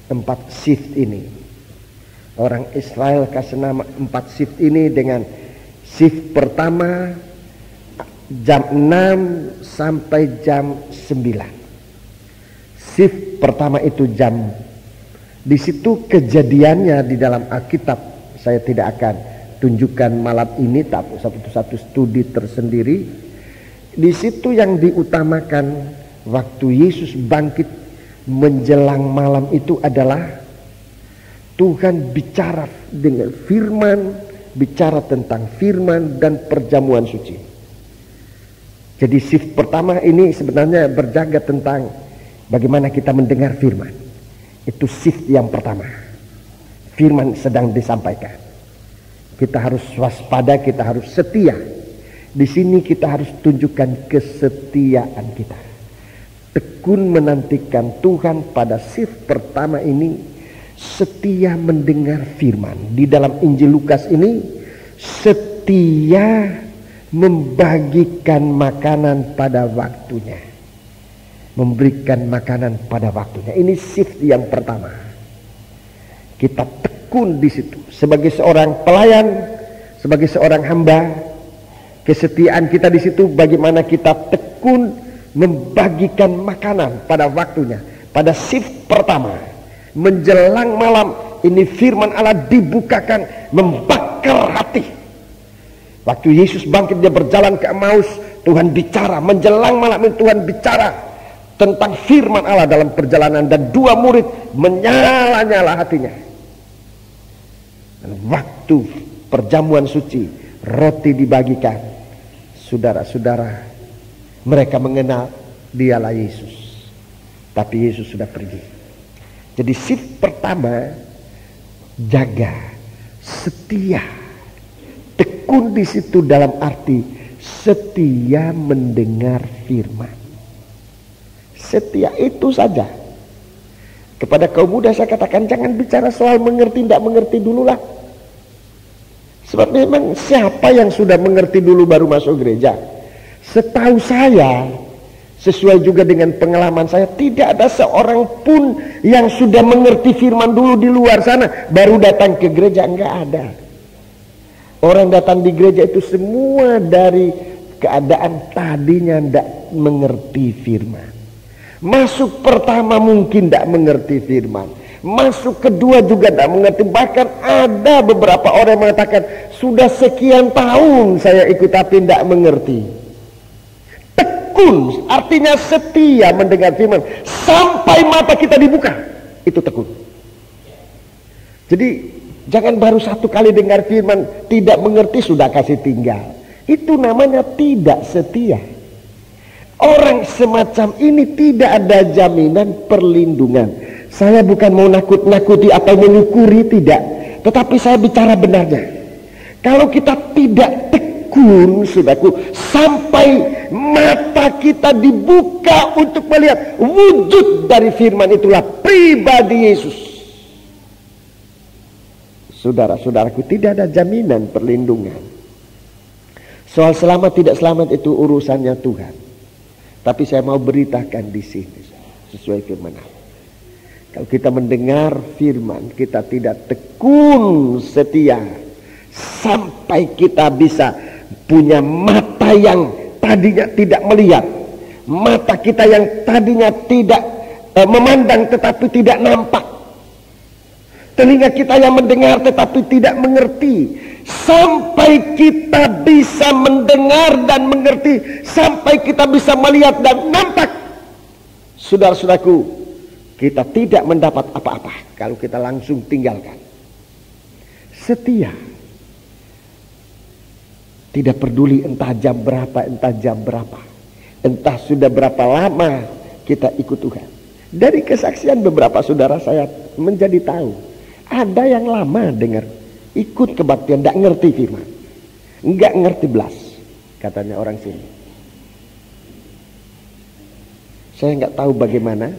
C: empat shift ini. Orang Israel kasih nama 4 shift ini dengan shift pertama jam 6 sampai jam 9. Shift pertama itu di situ kejadiannya di dalam Alkitab. Saya tidak akan tunjukkan malam ini, tapi satu studi tersendiri. Di situ yang diutamakan waktu Yesus bangkit menjelang malam itu adalah Tuhan bicara dengan firman, bicara tentang firman dan perjamuan suci. Jadi shift pertama ini sebenarnya berjaga tentang bagaimana kita mendengar firman. Itu shift yang pertama. Firman sedang disampaikan. Kita harus waspada, kita harus setia. Di sini kita harus tunjukkan kesetiaan kita. Tekun menantikan Tuhan pada shift pertama ini. Setia mendengar firman. Di dalam Injil Lukas ini, setia membagikan makanan pada waktunya. Memberikan makanan pada waktunya. Ini shift yang pertama. Kita tekun di situ. Sebagai seorang pelayan, sebagai seorang hamba, kesetiaan kita di situ bagaimana kita tekun membagikan makanan pada waktunya. Pada shift pertama. Menjelang malam ini firman Allah dibukakan, membakar hati. Waktu Yesus bangkit dia berjalan ke Emmaus, Tuhan bicara. Menjelang malam ini Tuhan bicara tentang firman Allah dalam perjalanan, dan 2 murid menyala-nyala hatinya. Dan waktu perjamuan suci, roti dibagikan. Saudara-saudara, mereka mengenal dialah Yesus. Tapi Yesus sudah pergi. Jadi shift pertama, jaga, setia, tekun di situ dalam arti setia mendengar firman. Setia itu saja. Kepada kaum muda saya katakan jangan bicara soal mengerti tidak mengerti dululah. Sebab memang siapa yang sudah mengerti dulu baru masuk gereja? Setahu saya, sesuai juga dengan pengalaman saya, tidak ada seorang pun yang sudah mengerti firman dulu di luar sana baru datang ke gereja. Enggak ada. Orang datang di gereja itu semua dari keadaan tadinya tidak mengerti firman. Masuk pertama mungkin tidak mengerti firman, masuk kedua juga tidak mengerti. Bahkan ada beberapa orang yang mengatakan sudah sekian tahun saya ikut tapi tidak mengerti. Tekun artinya setia mendengar firman sampai mata kita dibuka, itu tekun. Jadi jangan baru satu kali dengar firman tidak mengerti sudah kasih tinggal. Itu namanya tidak setia. Orang semacam ini tidak ada jaminan perlindungan. Saya bukan mau nakut-nakuti atau menyukuri, tidak. Tetapi saya bicara benarnya. Kalau kita tidak tekun, saudaraku, sampai mata kita dibuka untuk melihat wujud dari firman, itulah pribadi Yesus. Saudara-saudaraku, tidak ada jaminan perlindungan. Soal selamat tidak selamat itu urusannya Tuhan. Tapi saya mau beritakan di sini sesuai firman Allah. Kalau kita mendengar firman, kita tidak tekun setia sampai kita bisa punya mata yang tadinya tidak melihat, mata kita yang tadinya tidak memandang tetapi tidak nampak, telinga kita yang mendengar tetapi tidak mengerti. Sampai kita bisa mendengar dan mengerti, sampai kita bisa melihat dan nampak, saudara-saudaraku, kita tidak mendapat apa-apa kalau kita langsung tinggalkan. Setia, tidak peduli entah jam berapa, entah sudah berapa lama kita ikut Tuhan. Dari kesaksian beberapa saudara saya menjadi tahu, ada yang lama dengar ikut kebaktian, tidak ngerti firman, nggak ngerti belas, katanya orang sini. Saya nggak tahu bagaimana.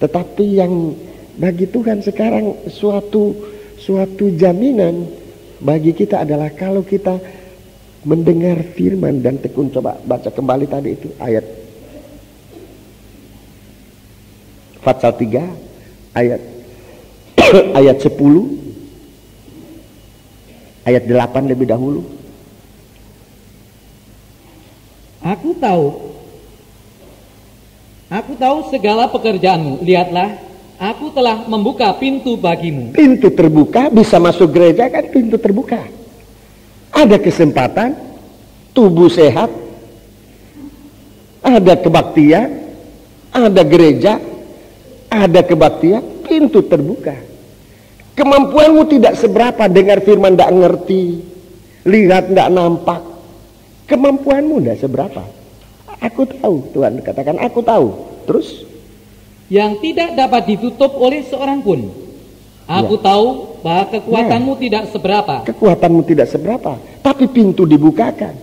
C: Tetapi yang bagi Tuhan sekarang suatu jaminan bagi kita adalah kalau kita mendengar firman dan tekun. Coba baca kembali tadi itu ayat Fatsal 3 ayat ayat 10 ayat 8 lebih dahulu.
B: Aku tahu segala pekerjaanmu. Lihatlah, aku telah membuka pintu bagimu.
C: Pintu terbuka, bisa masuk gereja kan, pintu terbuka. Ada kesempatan, tubuh sehat, ada kebaktian, ada gereja, ada kebaktian, pintu terbuka. Kemampuanmu tidak seberapa, dengar firman tidak ngerti, lihat tidak nampak. Kemampuanmu tidak seberapa. Aku tahu, Tuhan katakan aku tahu. Terus?
B: Yang tidak dapat ditutup oleh seorang pun. Aku tahu bahwa kekuatanmu tidak seberapa.
C: Kekuatanmu tidak seberapa, tapi pintu dibukakan.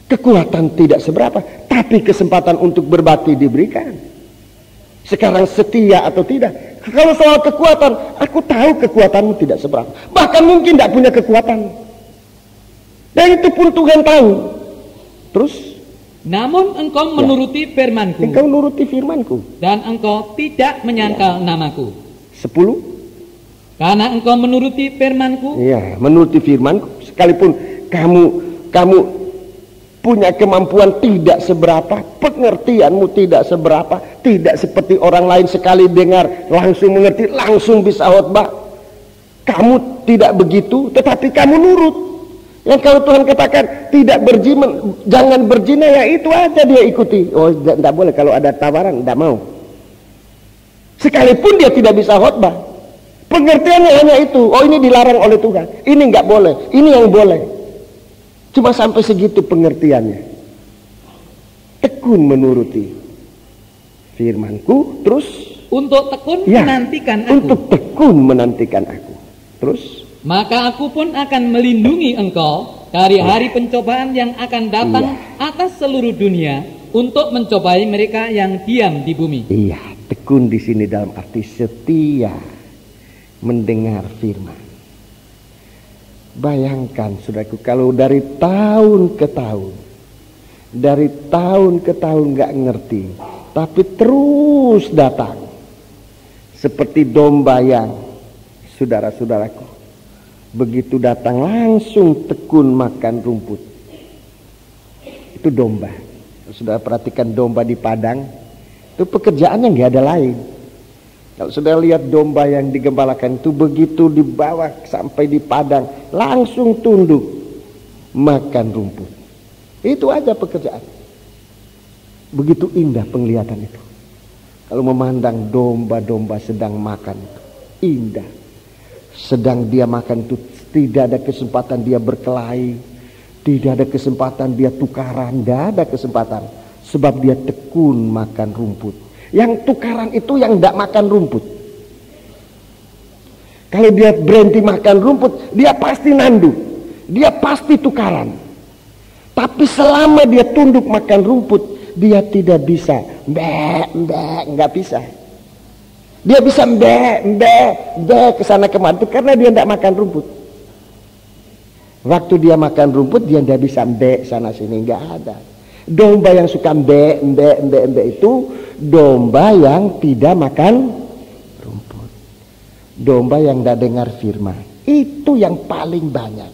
C: Kekuatan tidak seberapa, tapi kesempatan untuk berbakti diberikan. Sekarang setia atau tidak? Kalau soal kekuatan, aku tahu kekuatanmu tidak seberapa. Bahkan mungkin tidak punya kekuatan. Dan itu pun Tuhan tahu. Terus?
B: Namun engkau menuruti firman-Ku.
C: Engkau menuruti firman-Ku.
B: Dan engkau tidak menyangkal namaku.
C: 10.
B: Karena engkau menuruti firman-Ku.
C: Iya, menuruti firman-Ku. Sekalipun kamu punya kemampuan tidak seberapa, pengertianmu tidak seberapa, tidak seperti orang lain sekali dengar langsung mengerti, langsung bisa khotbah. Kamu tidak begitu, tetapi kamu nurut. Yang kalau Tuhan katakan tidak berzina, jangan berzina, ya itu aja dia ikuti. Oh, tidak boleh, kalau ada tawaran tidak mau. Sekalipun dia tidak bisa khotbah, pengertiannya hanya itu. Oh, ini dilarang oleh Tuhan, ini nggak boleh, ini yang boleh. Cuma sampai segitu pengertiannya. Tekun menuruti firman-Ku, terus
B: untuk tekun menantikan aku.
C: Untuk tekun menantikan aku. Terus?
B: Maka aku pun akan melindungi engkau dari hari pencobaan yang akan datang atas seluruh dunia untuk mencobai mereka yang diam di bumi.
C: Iya, tekun di sini dalam arti setia mendengar firman. Bayangkan, saudaraku, kalau dari tahun ke tahun nggak ngerti, tapi terus datang seperti domba yang, saudara-saudaraku, begitu datang langsung tekun makan rumput. Itu domba. Saudara perhatikan domba di padang, itu pekerjaannya nggak ada lain. Kalau sudah lihat domba yang digembalakan itu, begitu dibawa sampai di padang langsung tunduk makan rumput. Itu aja pekerjaan. Begitu indah penglihatan itu. Kalau memandang domba-domba sedang makan itu indah. Sedang dia makan itu tidak ada kesempatan dia berkelahi, tidak ada kesempatan dia tukaran, tidak ada kesempatan, sebab dia tekun makan rumput. Yang tukaran itu yang tidak makan rumput. Kalau dia berhenti makan rumput, dia pasti nanduk, dia pasti tukaran. Tapi selama dia tunduk makan rumput, dia tidak bisa nggak bisa. Dia bisa ke sana kemari karena dia tidak makan rumput. Waktu dia makan rumput, dia tidak bisa sana sini, nggak ada. Domba yang suka itu domba yang tidak makan rumput. Domba yang tidak dengar firman. Itu yang paling banyak.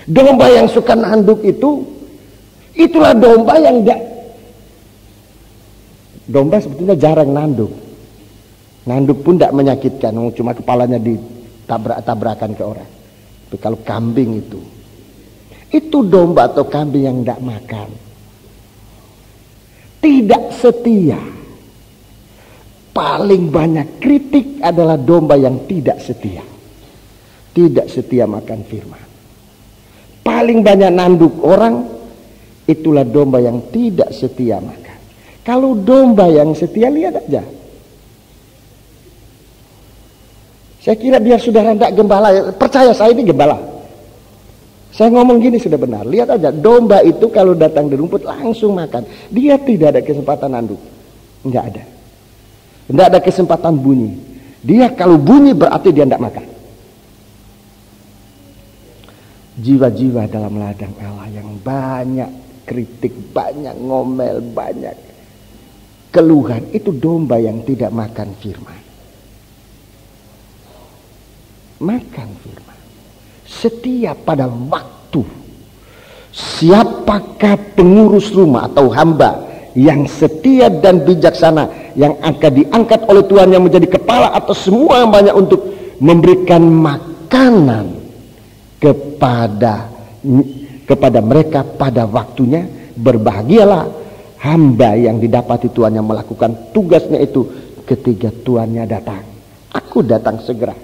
C: Domba yang suka nanduk itulah domba yang tidak. Domba sebetulnya jarang nanduk. Nanduk pun tidak menyakitkan, cuma kepalanya ditabrak-tabrakan ke orang. Tapi kalau kambing itu domba atau kambing yang tidak makan, tidak setia. Paling banyak kritik adalah domba yang tidak setia. Tidak setia makan firman. Paling banyak nanduk orang, itulah domba yang tidak setia makan. Kalau domba yang setia, lihat aja. Saya kira biar saudara tidak gembala, percaya saya ini gembala. Saya ngomong gini sudah benar. Lihat aja, domba itu kalau datang di rumput langsung makan. Dia tidak ada kesempatan nanduk. Enggak ada. Enggak ada kesempatan bunyi. Dia kalau bunyi berarti dia enggak makan. Jiwa-jiwa dalam ladang Allah yang banyak kritik, banyak ngomel, banyak keluhan, itu domba yang tidak makan firman. Makan firman. Setia pada waktu. Siapakah pengurus rumah atau hamba yang setia dan bijaksana yang akan diangkat oleh Tuhan yang menjadi kepala atas semua hambanya untuk memberikan makanan kepada mereka pada waktunya? Berbahagialah hamba yang didapati Tuhan yang melakukan tugasnya itu ketika tuannya datang. Aku datang segera.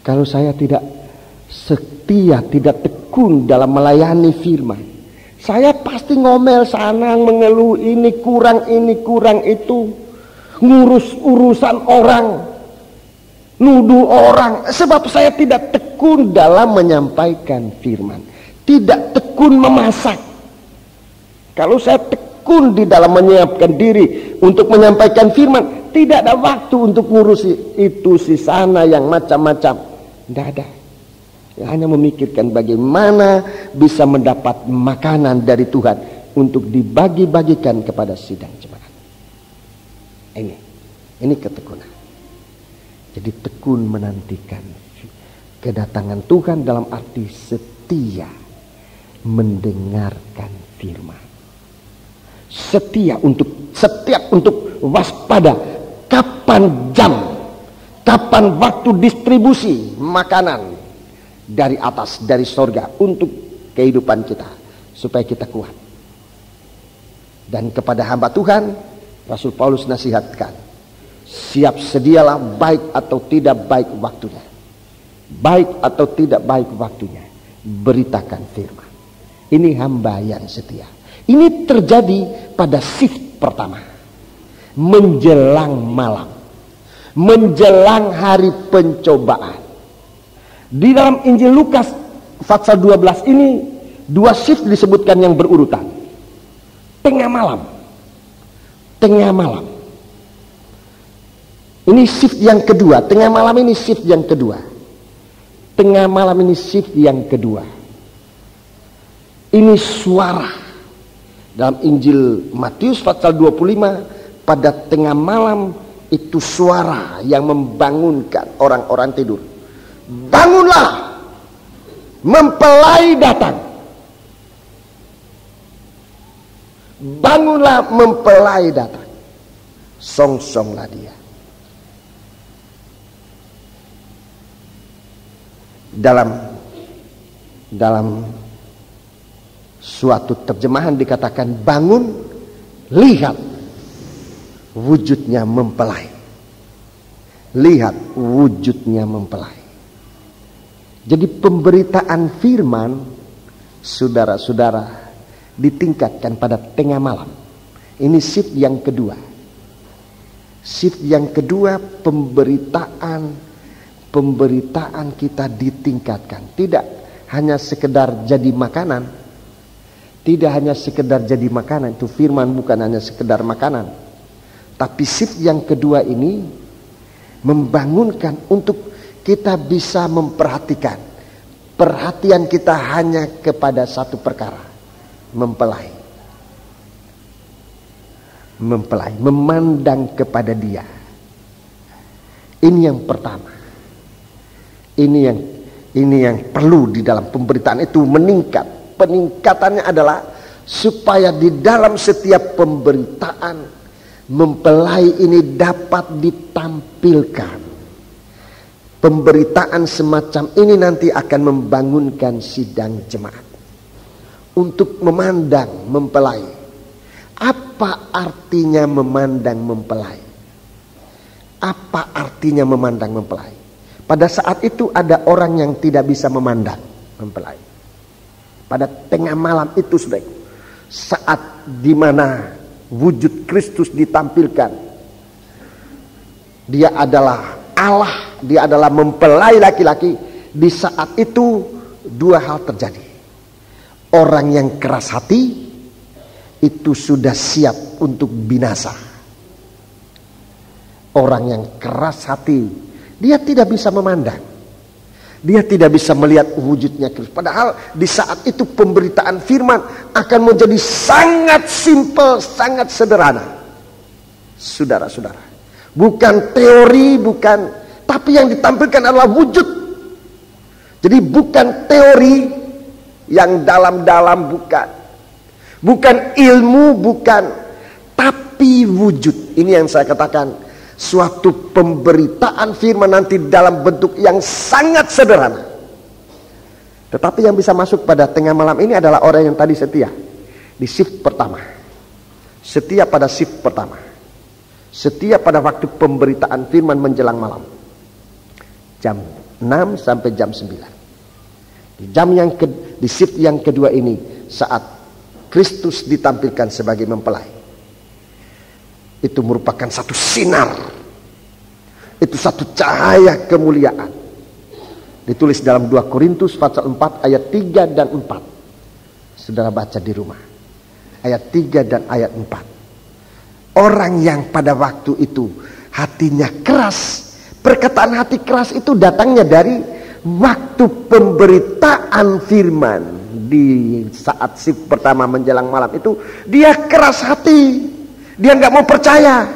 C: Kalau saya tidak setia, tidak tekun dalam melayani firman, saya pasti ngomel sana, mengeluh ini kurang itu, ngurus urusan orang, nuduh orang. Sebab saya tidak tekun dalam menyampaikan firman, tidak tekun memasak. Kalau saya tekun di dalam menyiapkan diri untuk menyampaikan firman, tidak ada waktu untuk ngurus itu si sana yang macam-macam. Tidak ada. Hanya memikirkan bagaimana bisa mendapat makanan dari Tuhan untuk dibagi-bagikan kepada sidang jemaat. Ini ketekunan. Jadi tekun menantikan kedatangan Tuhan dalam arti setia mendengarkan firman. Setiap untuk waspada kapan jam, kapan waktu distribusi makanan dari atas, dari sorga untuk kehidupan kita, supaya kita kuat. Dan kepada hamba Tuhan, Rasul Paulus nasihatkan, siap sedialah baik atau tidak baik waktunya. Baik atau tidak baik waktunya, beritakan firman. Ini hamba yang setia. Ini terjadi pada shift pertama, menjelang malam, menjelang hari pencobaan. Di dalam Injil Lukas pasal 12 ini dua shift disebutkan yang berurutan. Tengah malam. Ini shift yang kedua. Tengah malam ini shift yang kedua. Tengah malam ini shift yang kedua. Ini suara dalam Injil Matius pasal 25, pada tengah malam itu suara yang membangunkan orang-orang tidur. Bangunlah, mempelai datang. Bangunlah, mempelai datang. Song-songlah dia. Dalam suatu terjemahan dikatakan, bangun, lihat wujudnya mempelai. Lihat wujudnya mempelai. Jadi pemberitaan firman, saudara-saudara, ditingkatkan pada tengah malam. Ini shift yang kedua. Shift yang kedua, pemberitaan kita ditingkatkan. Tidak hanya sekedar jadi makanan. Tidak hanya sekedar jadi makanan. Itu firman bukan hanya sekedar makanan. Tapi shift yang kedua ini membangunkan untuk kita bisa memperhatikan. Perhatian kita hanya kepada satu perkara. Mempelai, memandang kepada dia. Ini yang pertama. Ini yang perlu di dalam pemberitaan itu meningkat. Peningkatannya adalah supaya di dalam setiap pemberitaan mempelai ini dapat ditampilkan. Pemberitaan semacam ini nanti akan membangunkan sidang jemaat untuk memandang mempelai. Apa artinya memandang mempelai? Apa artinya memandang mempelai? Pada saat itu ada orang yang tidak bisa memandang mempelai. Pada tengah malam itu, saudara, saat dimana wujud Kristus ditampilkan, dia adalah Allah, dia adalah mempelai laki-laki. Di saat itu dua hal terjadi. Orang yang keras hati itu sudah siap untuk binasa. Orang yang keras hati, dia tidak bisa memandang, dia tidak bisa melihat wujudnya Kristus. Padahal di saat itu pemberitaan firman akan menjadi sangat simpel, sangat sederhana. Saudara-saudara, bukan teori, tapi yang ditampilkan adalah wujud. Jadi bukan teori yang dalam-dalam, bukan ilmu, tapi wujud. Ini yang saya katakan, suatu pemberitaan firman nanti dalam bentuk yang sangat sederhana. Tetapi yang bisa masuk pada tengah malam ini adalah orang yang tadi setia di shift pertama, setia pada shift pertama, setia pada waktu pemberitaan firman menjelang malam, jam 6 sampai jam 9. Di shift yang kedua ini, saat Kristus ditampilkan sebagai mempelai, itu merupakan satu sinar, itu satu cahaya kemuliaan. Ditulis dalam 2 Korintus pasal 4 ayat 3 dan 4. Saudara baca di rumah, ayat 3 dan ayat 4. Orang yang pada waktu itu hatinya keras, perkataan hati keras itu datangnya dari waktu pemberitaan firman. Di saat shift pertama menjelang malam itu, dia keras hati, dia nggak mau percaya,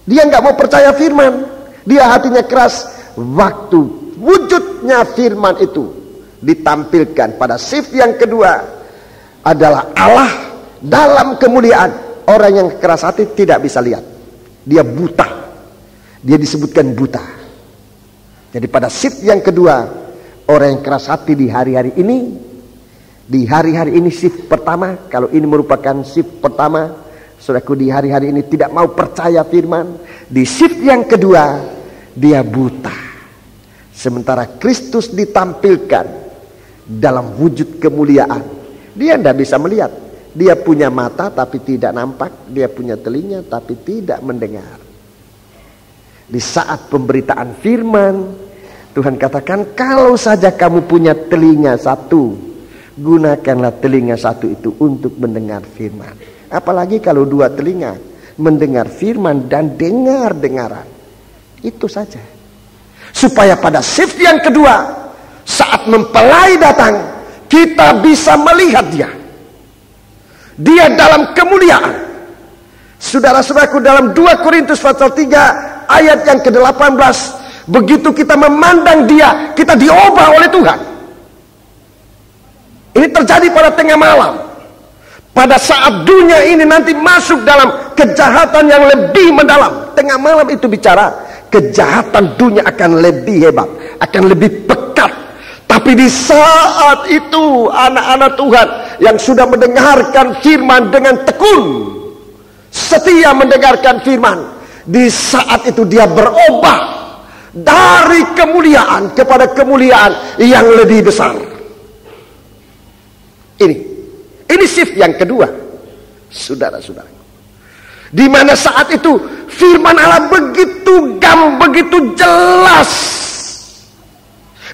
C: dia nggak mau percaya firman, dia hatinya keras. Waktu wujudnya firman itu ditampilkan pada shift yang kedua adalah Allah dalam kemuliaan. Orang yang keras hati tidak bisa lihat, dia buta, dia disebutkan buta. Jadi pada shift yang kedua, orang yang keras hati di hari-hari ini shift pertama, kalau ini merupakan shift pertama, saudaraku, di hari-hari ini tidak mau percaya firman. Di shift yang kedua, dia buta. Sementara Kristus ditampilkan dalam wujud kemuliaan, dia tidak bisa melihat. Dia punya mata tapi tidak nampak, dia punya telinga tapi tidak mendengar. Di saat pemberitaan firman, Tuhan katakan, kalau saja kamu punya telinga satu, gunakanlah telinga satu itu untuk mendengar firman. Apalagi kalau 2 telinga, mendengar firman dan dengar-dengaran. Itu saja. Supaya pada shift yang kedua, saat mempelai datang, kita bisa melihat dia. Dia dalam kemuliaan. Saudara-saudaraku, dalam 2 Korintus pasal 3 ayat yang ke-18, begitu kita memandang dia, kita diubah oleh Tuhan. Ini terjadi pada tengah malam. Pada saat dunia ini nanti masuk dalam kejahatan yang lebih mendalam. Tengah malam itu bicara kejahatan dunia akan lebih hebat, akan lebih pekat. Tapi di saat itu anak-anak Tuhan yang sudah mendengarkan firman dengan tekun, setia mendengarkan firman, di saat itu dia berubah dari kemuliaan kepada kemuliaan yang lebih besar. Ini shift yang kedua, saudara-saudara. Di mana saat itu firman Allah begitu jelas.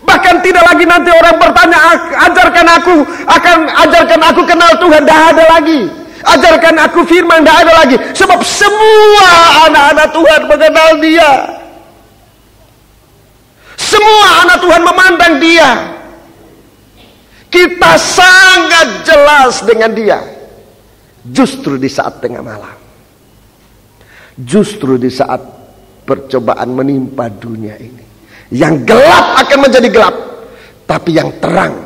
C: Bahkan tidak lagi nanti orang bertanya, ajarkan aku kenal Tuhan, tidak ada lagi. Ajarkan aku firman, tidak ada lagi. Sebab semua anak-anak Tuhan mengenal dia. Semua anak Tuhan memandang dia. Kita sangat jelas dengan dia. Justru di saat tengah malam, justru di saat percobaan menimpa dunia ini, yang gelap akan menjadi gelap, tapi yang terang,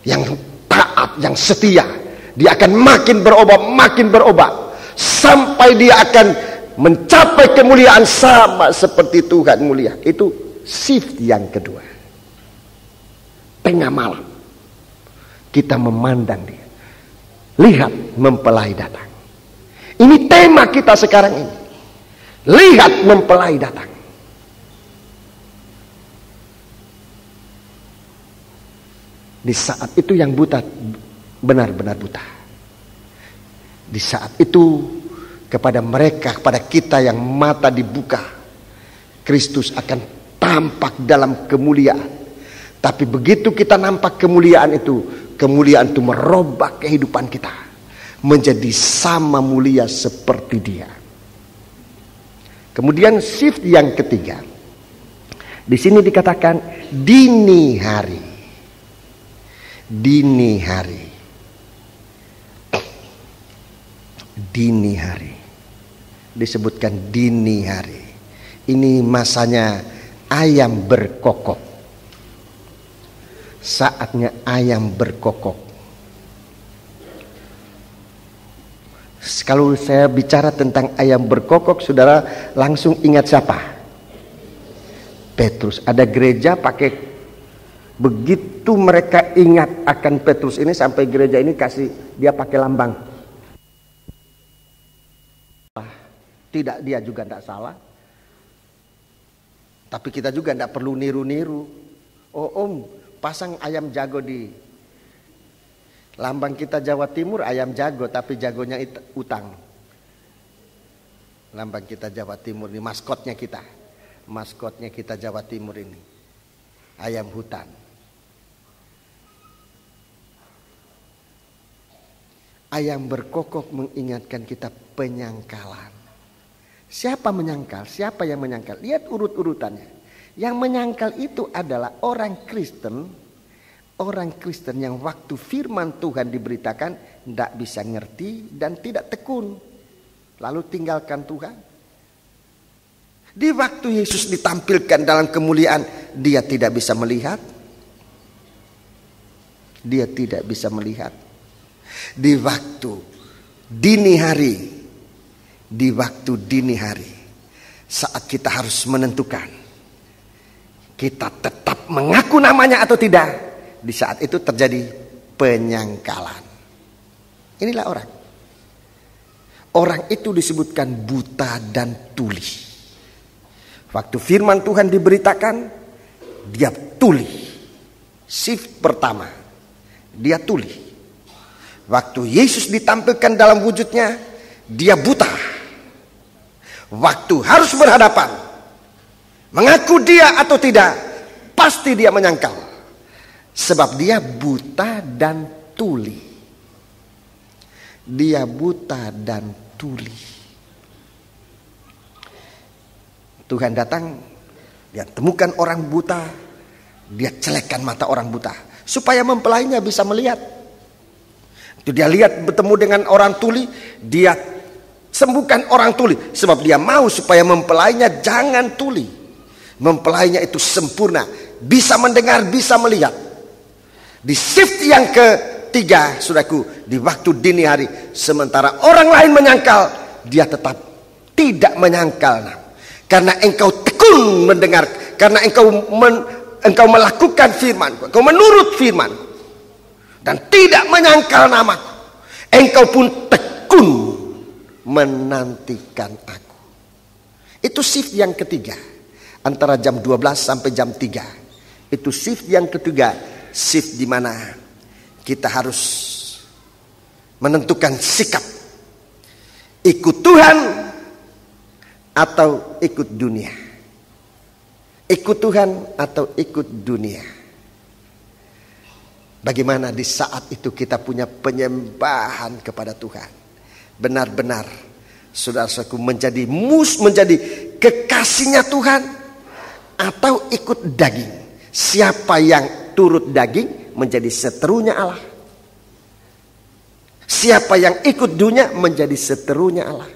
C: yang taat, yang setia, dia akan makin berubah, sampai dia akan mencapai kemuliaan sama seperti Tuhan mulia. Itu shift yang kedua. Tengah malam kita memandang dia, lihat mempelai datang. Ini tema kita sekarang ini. Lihat mempelai datang. Di saat itu yang buta benar-benar buta. Di saat itu kepada mereka, kepada kita yang mata dibuka, Kristus akan tampak dalam kemuliaan. Tapi begitu kita nampak kemuliaan itu, kemuliaan itu merubah kehidupan kita. menjadi sama mulia seperti Dia. Kemudian shift yang ketiga, di sini dikatakan dini hari. Dini hari. Dini hari. Disebutkan dini hari. Ini masanya ayam berkokok. Saatnya ayam berkokok. Kalau saya bicara tentang ayam berkokok, saudara langsung ingat siapa? Petrus. Ada gereja pakai, begitu mereka ingat akan Petrus ini, sampai gereja ini kasih dia pakai lambang. Tidak, dia juga tidak salah. Tapi kita juga tidak perlu niru-niru. Oh pasang ayam jago di lambang kita Jawa Timur, ayam jago, tapi jagonya utang. Lambang kita Jawa Timur ini, maskotnya kita Jawa Timur ini ayam hutan. Ayam berkokok mengingatkan kita penyangkalan. Siapa menyangkal? Siapa yang menyangkal? Lihat urut-urutannya. Yang menyangkal itu adalah orang Kristen. Orang Kristen yang waktu firman Tuhan diberitakan tidak bisa ngerti dan tidak tekun. Lalu tinggalkan Tuhan. Di waktu Yesus ditampilkan dalam kemuliaan, dia tidak bisa melihat. Dia tidak bisa melihat. Di waktu dini hari. Di waktu dini hari. Saat kita harus menentukan. Kita tetap mengaku namanya atau tidak. Di saat itu terjadi penyangkalan. Inilah orang. Orang itu disebutkan buta dan tuli. Waktu firman Tuhan diberitakan, dia tuli. Shift pertama, dia tuli. Waktu Yesus ditampilkan dalam wujudnya, dia buta. Waktu harus berhadapan, mengaku dia atau tidak, pasti dia menyangkal. Sebab dia buta dan tuli. Dia buta dan tuli. Tuhan datang, dia temukan orang buta, dia celekkan mata orang buta supaya mempelainya bisa melihat. Itu dia lihat bertemu dengan orang tuli, dia sembuhkan orang tuli sebab dia mau supaya mempelainya jangan tuli. Mempelainya itu sempurna, bisa mendengar, bisa melihat. Di shift yang ketiga, saudaraku, di waktu dini hari, sementara orang lain menyangkal, dia tetap tidak menyangkal. Karena engkau tekun mendengar, karena engkau melakukan firman, engkau menurut firman, dan tidak menyangkal namaku, engkau pun tekun menantikan aku. Itu shift yang ketiga, antara jam 12 sampai jam 3. Itu shift yang ketiga. Shift di mana kita harus menentukan sikap, ikut Tuhan atau ikut dunia, ikut Tuhan atau ikut dunia. Bagaimana di saat itu kita punya penyembahan kepada Tuhan, benar-benar saudara-saudaraku menjadi kekasihnya Tuhan, atau ikut daging. Siapa yang turut daging menjadi seterunya Allah. Siapa yang ikut dunia menjadi seterunya Allah.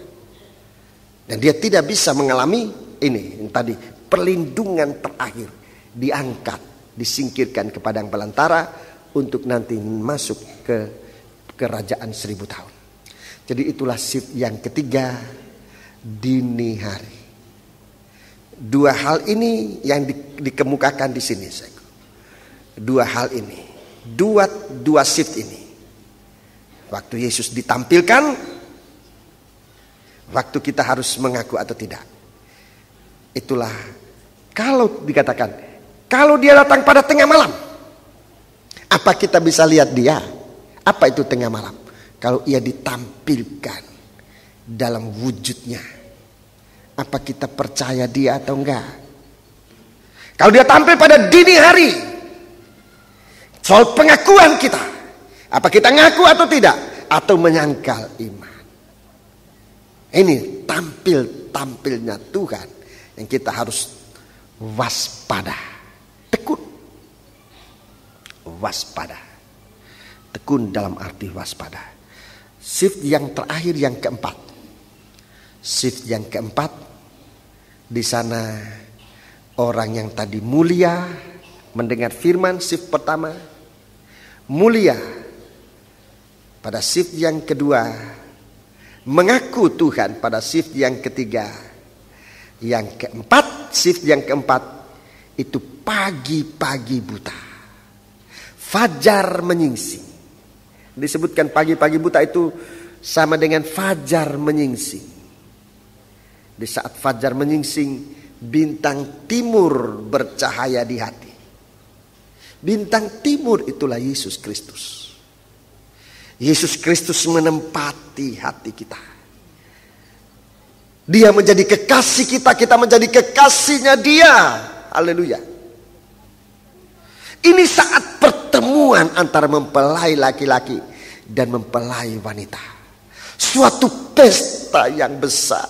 C: Dan dia tidak bisa mengalami ini yang tadi, perlindungan terakhir, diangkat, disingkirkan ke padang belantara untuk nanti masuk ke kerajaan 1000 tahun. Jadi itulah shift yang ketiga, dini hari. Dua hal ini yang dikemukakan di sini. Dua hal ini, dua shift ini. Waktu Yesus ditampilkan, waktu kita harus mengaku atau tidak. Itulah kalau dikatakan, kalau dia datang pada tengah malam, apa kita bisa lihat dia? Apa itu tengah malam? Kalau ia ditampilkan dalam wujudnya, apa kita percaya dia atau enggak? Kalau dia tampil pada dini hari, soal pengakuan kita, apa kita ngaku atau tidak? atau menyangkal iman. Ini tampilnya Tuhan yang kita harus waspada, tekun. Waspada, tekun dalam arti waspada. Shift yang terakhir, yang keempat. Shift yang keempat, di sana orang yang tadi mulia mendengar firman, shift pertama mulia. Pada shift yang kedua mengaku Tuhan, pada shift yang ketiga. Yang keempat, shift yang keempat itu pagi-pagi buta, fajar menyingsing. Disebutkan pagi-pagi buta itu sama dengan fajar menyingsing. Di saat fajar menyingsing, bintang timur bercahaya di hati. Bintang timur itulah Yesus Kristus. Yesus Kristus menempati hati kita. Dia menjadi kekasih kita, kita menjadi kekasihnya Dia. Haleluya. Ini saat pertemuan antara mempelai laki-laki dan mempelai wanita. Suatu pesta yang besar.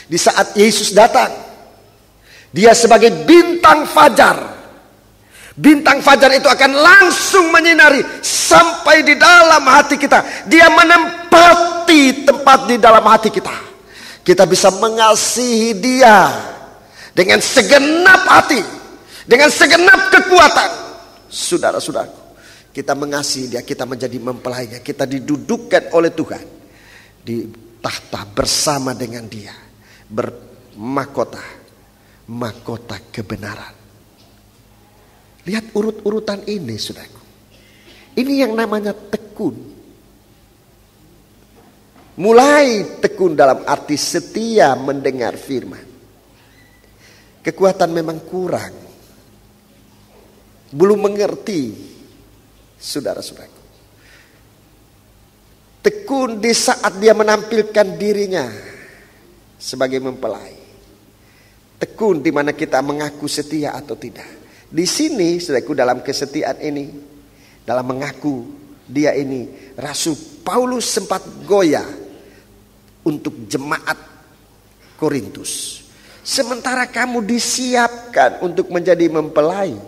C: Di saat Yesus datang, Dia sebagai bintang fajar. Bintang fajar itu akan langsung menyinari sampai di dalam hati kita. Dia menempati tempat di dalam hati kita. Kita bisa mengasihi Dia dengan segenap hati, dengan segenap kekuatan. Saudara-saudaraku, kita mengasihi Dia, kita menjadi mempelainya. Kita didudukkan oleh Tuhan di tahta bersama dengan Dia, bermahkota, mahkota kebenaran. Lihat urut-urutan ini, saudaraku. Ini yang namanya tekun. Mulai tekun dalam arti setia mendengar firman. Kekuatan memang kurang. Belum mengerti, saudara-saudaraku. Tekun di saat dia menampilkan dirinya sebagai mempelai. Tekun di mana kita mengaku setia atau tidak. Di sini, saudaraku, dalam kesetiaan ini, dalam mengaku dia ini, Rasul Paulus sempat goyah untuk jemaat Korintus. Sementara kamu disiapkan untuk menjadi mempelai,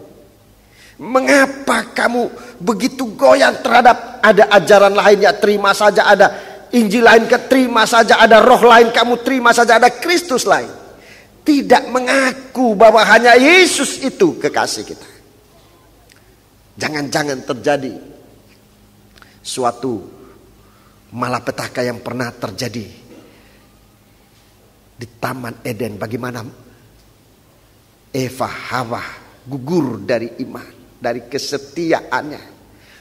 C: mengapa kamu begitu goyah terhadap ada ajaran lain, ya terima saja, ada Injil lain terima saja, ada roh lain kamu terima saja, ada Kristus lain. Tidak mengaku bahwa hanya Yesus itu kekasih kita. Jangan-jangan terjadi suatu malapetaka yang pernah terjadi di Taman Eden. Bagaimana Eva, Hawa gugur dari iman, dari kesetiaannya.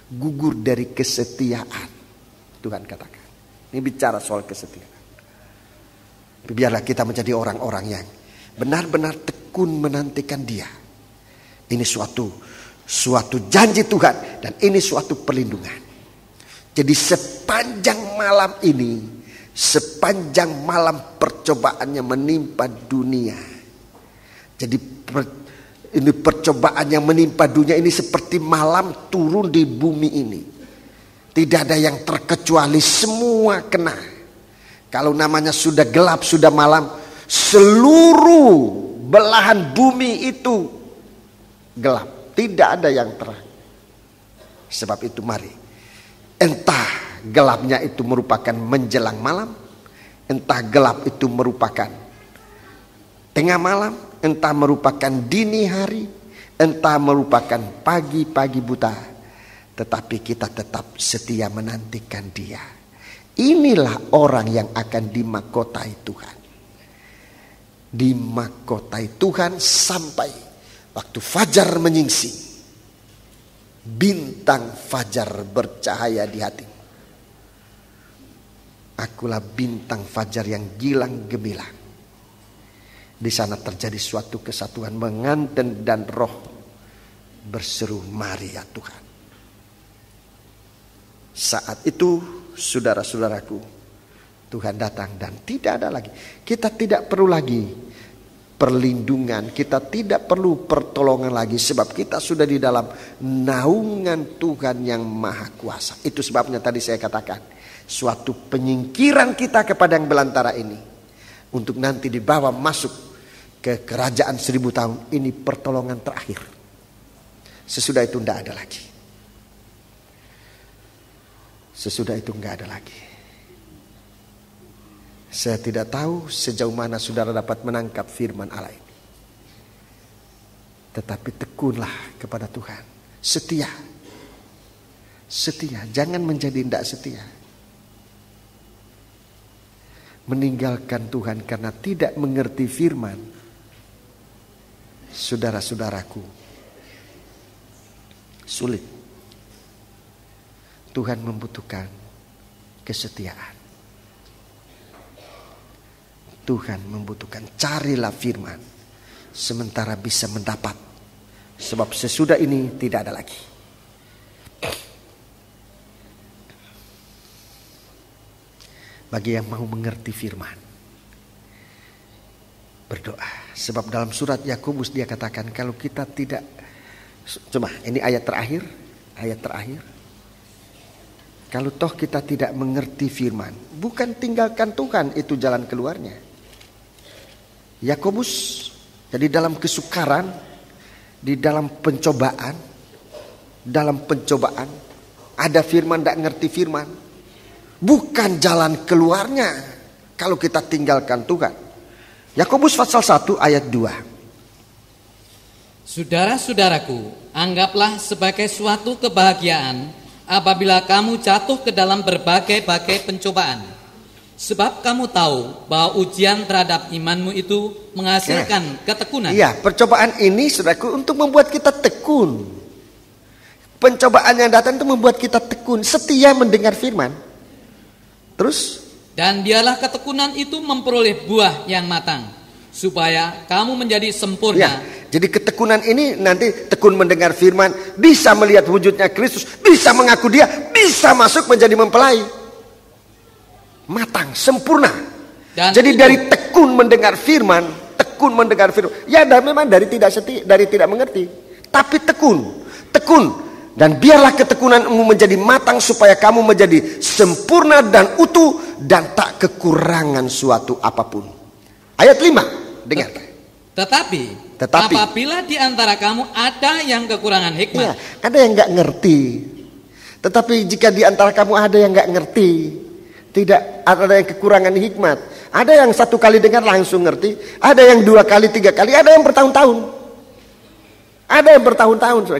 C: Gugur dari kesetiaan. Tuhan katakan. Ini bicara soal kesetiaan. Biarlah kita menjadi orang-orang yang benar-benar tekun menantikan Dia. Ini suatu janji Tuhan, dan ini suatu perlindungan. Jadi sepanjang malam ini, sepanjang malam percobaannya menimpa dunia. Jadi ini percobaan yang menimpa dunia ini seperti malam turun di bumi ini. Tidak ada yang terkecuali, semua kena. Kalau namanya sudah gelap, sudah malam, seluruh belahan bumi itu gelap. Tidak ada yang terang. Sebab itu mari, entah gelapnya itu merupakan menjelang malam, entah gelap itu merupakan tengah malam, entah merupakan dini hari, entah merupakan pagi-pagi buta, tetapi kita tetap setia menantikan Dia. Inilah orang yang akan dimahkotai Tuhan. Dimahkotai Tuhan sampai waktu fajar menyingsing, bintang fajar bercahaya di hatimu. Akulah bintang fajar yang gilang gemilang. Di sana terjadi suatu kesatuan, menganten dan roh berseru, mari ya Tuhan. Saat itu, saudara-saudaraku, Tuhan datang dan tidak ada lagi. Kita tidak perlu lagi perlindungan, kita tidak perlu pertolongan lagi, sebab kita sudah di dalam naungan Tuhan yang Maha Kuasa. Itu sebabnya tadi saya katakan, suatu penyingkiran kita kepada yang belantara ini, untuk nanti dibawa masuk ke kerajaan 1000 tahun, ini pertolongan terakhir. Sesudah itu tidak ada lagi. Sesudah itu nggak ada lagi. Saya tidak tahu sejauh mana saudara dapat menangkap firman Allah ini. Tetapi tekunlah kepada Tuhan. Setia. Setia. Jangan menjadi tidak setia. Meninggalkan Tuhan karena tidak mengerti firman. Saudara-saudaraku, sulit. Tuhan membutuhkan kesetiaan. Tuhan membutuhkan, carilah firman sementara bisa mendapat, sebab sesudah ini tidak ada lagi. Bagi yang mau mengerti firman, berdoa, sebab dalam surat Yakobus dia katakan, kalau kita tidak, coba ini ayat terakhir, kalau toh kita tidak mengerti firman, bukan tinggalkan Tuhan, itu jalan keluarnya. Yakobus, jadi dalam kesukaran, di dalam pencobaan, ada firman, tidak ngerti firman, bukan jalan keluarnya kalau kita tinggalkan Tuhan. Yakobus pasal 1 ayat 2.
B: Saudara-saudaraku, anggaplah sebagai suatu kebahagiaan apabila kamu jatuh ke dalam berbagai-bagai pencobaan. Sebab kamu tahu bahwa ujian terhadap imanmu itu menghasilkan ketekunan.
C: Iya, percobaan ini saudaraku untuk membuat kita tekun. Pencobaan yang datang itu membuat kita tekun, setia mendengar firman. Terus?
B: Dan biarlah ketekunan itu memperoleh buah yang matang, supaya kamu menjadi sempurna.
C: Ya, jadi ketekunan ini nanti tekun mendengar firman, bisa melihat wujudnya Kristus, bisa mengaku dia, bisa masuk menjadi mempelai. Matang, sempurna. Dan jadi itu, dari tekun mendengar firman, ya memang dari tidak mengerti, tapi tekun. Dan biarlah ketekunanmu menjadi matang supaya kamu menjadi sempurna dan utuh dan tak kekurangan suatu apapun. Ayat 5, dengar.
B: Tetapi apabila di antara kamu ada yang kekurangan hikmat,
C: ada yang nggak ngerti. Tetapi jika di antara kamu ada yang nggak ngerti, tidak ada yang kekurangan hikmat, ada yang 1 kali dengar langsung ngerti, ada yang 2 kali, 3 kali, ada yang bertahun-tahun,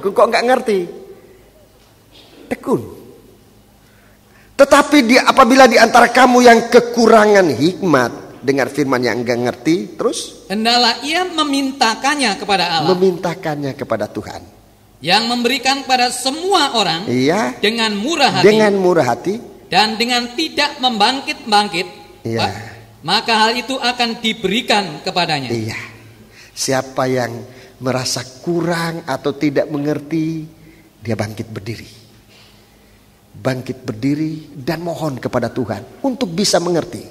C: kok nggak ngerti. Tekun. Tetapi apabila di antara kamu yang kekurangan hikmat, dengar firman yang enggak ngerti, terus
B: hendaklah ia memintakannya kepada Allah.
C: Memintakannya kepada Tuhan.
B: Yang memberikan pada semua orang,
C: iya,
B: dengan murah hati. Dan dengan tidak membangkit-bangkit,
C: iya,
B: maka hal itu akan diberikan kepadanya.
C: Iya. Siapa yang merasa kurang atau tidak mengerti, dia bangkit berdiri dan mohon kepada Tuhan untuk bisa mengerti.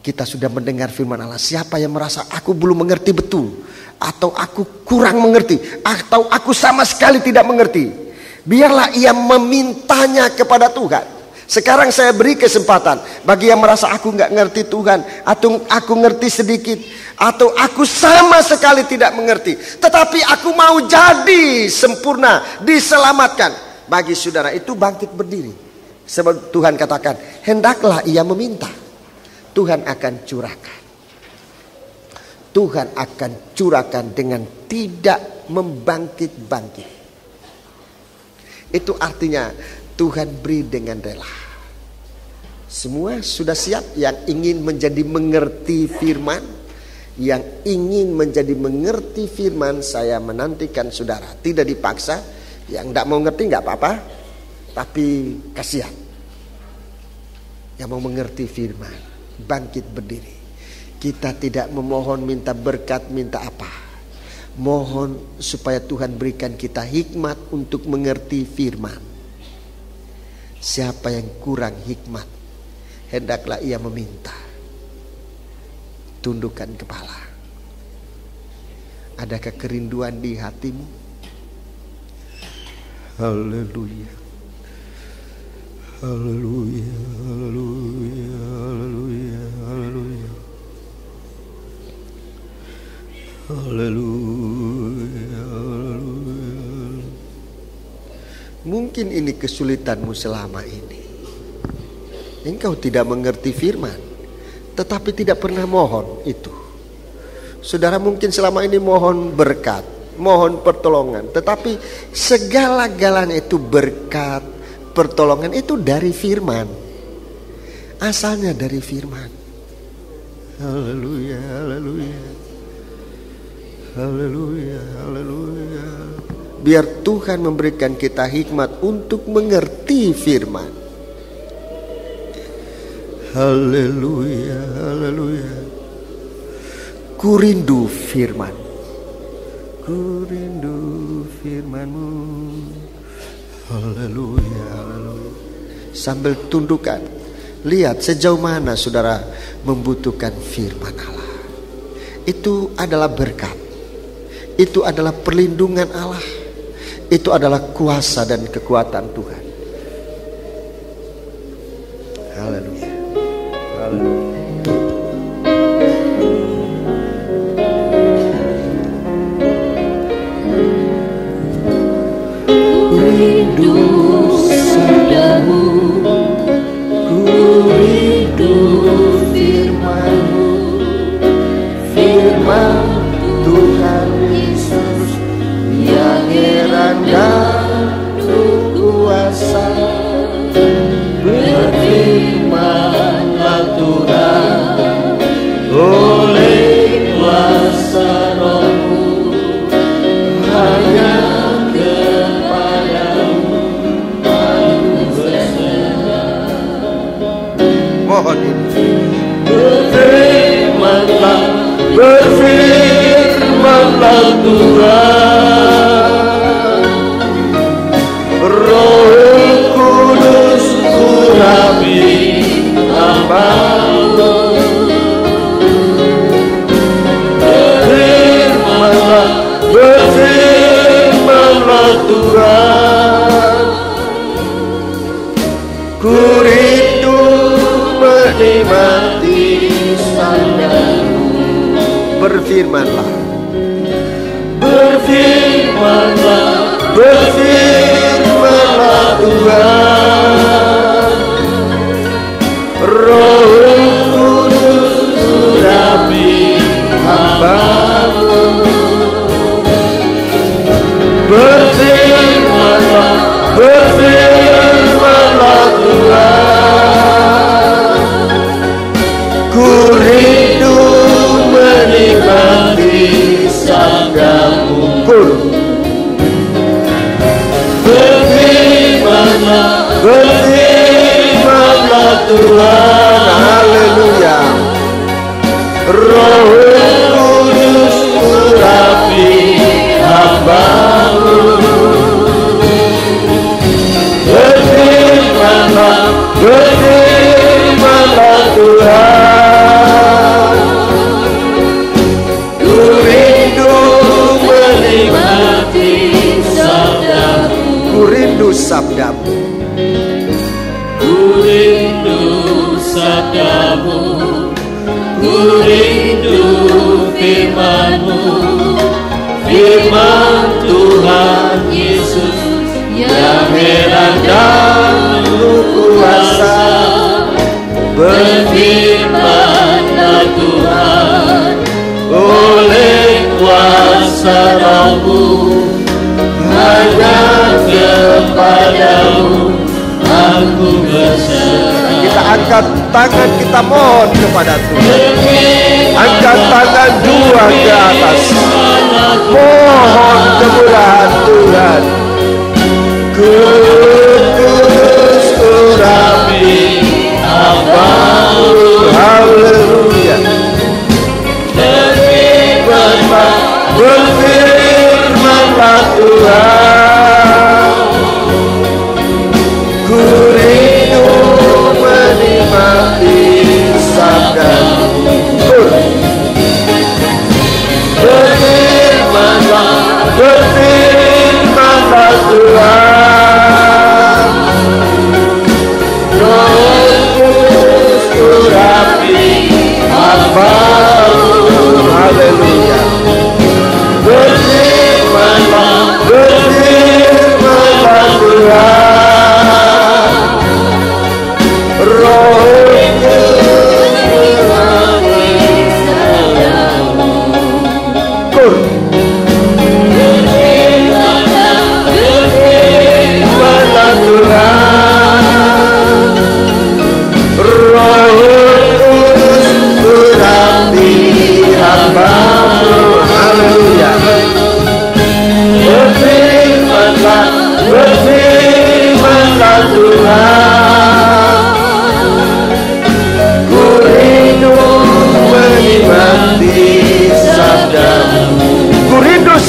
C: Kita sudah mendengar firman Allah. Siapa yang merasa aku belum mengerti betul, atau aku kurang mengerti, atau aku sama sekali tidak mengerti, biarlah ia memintanya kepada Tuhan. Sekarang saya beri kesempatan bagi yang merasa aku nggak ngerti Tuhan, atau aku ngerti sedikit, atau aku sama sekali tidak mengerti, tetapi aku mau jadi sempurna, diselamatkan. Bagi saudara itu bangkit berdiri. Sebab Tuhan katakan, hendaklah ia meminta, Tuhan akan curahkan. Tuhan akan curahkan dengan tidak membangkit-bangkit. Itu artinya Tuhan beri dengan rela. Semua sudah siap yang ingin menjadi mengerti firman. Yang ingin menjadi mengerti firman, saya menantikan saudara. Tidak dipaksa. Yang tidak mau ngerti nggak apa-apa, tapi kasihan. Yang mau mengerti firman, bangkit berdiri. Kita tidak memohon minta berkat, minta apa. Mohon supaya Tuhan berikan kita hikmat untuk mengerti firman. Siapa yang kurang hikmat, hendaklah ia meminta. Tundukkan kepala. Adakah kerinduan di hatimu? Haleluya. Haleluya, haleluya, haleluya, haleluya. Haleluya, haleluya. Mungkin ini kesulitanmu selama ini. Engkau tidak mengerti firman, tetapi tidak pernah mohon itu. Saudara mungkin selama ini mohon berkat, mohon pertolongan, tetapi segala-galanya itu berkat, pertolongan itu dari firman. Asalnya dari firman. Haleluya, haleluya. Haleluya, haleluya. Biar Tuhan memberikan kita hikmat untuk mengerti firman. Haleluya, haleluya. Ku rindu firman. Ku rindu firman-Mu. Haleluya, haleluya. Sambil tundukkan, lihat sejauh mana saudara membutuhkan firman Allah. Itu adalah berkat. Itu adalah perlindungan Allah. Itu adalah kuasa dan kekuatan Tuhan. Haleluya. Haleluya. Rindu sabdamu, ku rindu firman-Mu, firman Tuhan Yesus yang heran dan kuasa. Berfirmanlah Tuhan oleh kuasa Roh-Mu, hanya kepadamu aku berserah. Mohon ini. Berfirmanlah, berfirmanlah Tuhan, Roh Kudus urapi hamba-Mu. Berfirmanlah, berfirmanlah Tuhan, ku rindu menikmati sabda-Mu. Berfirmanlah, berfirmanlah, berfirmanlah Tuhan, Roh Kudus urapi hamba-Mu. Berfirmanlah, berfirmanlah Tuhan, ku rindu menikmati sabda-Mu. Berfirmanlah, berfirmanlah Tuhan, haleluya. Roh Kudus urapi hamba-Mu. Berfirmanlah, berfirmanlah Tuhan, ku rindu menikmati sabda-Mu. Ku rindu sabda-Mu. Ku rindu sabda-Mu. Ku rindu firman-Mu, firman Tuhan Yesus yang heran dan kuasa. Berfirmanlah Tuhan oleh kuasa Roh-Mu, hanya kepadamu aku berserah. Kita angkat tangan, kita mohon kepada Tuhan. Angkat tangan dua ke atas, mohon kemurahan Tuhan. Kudus urapi hamba-Mu. Haleluya. Berfirmanlah, berfirmanlah Tuhan, ku rindu menikmati sabda-Mu.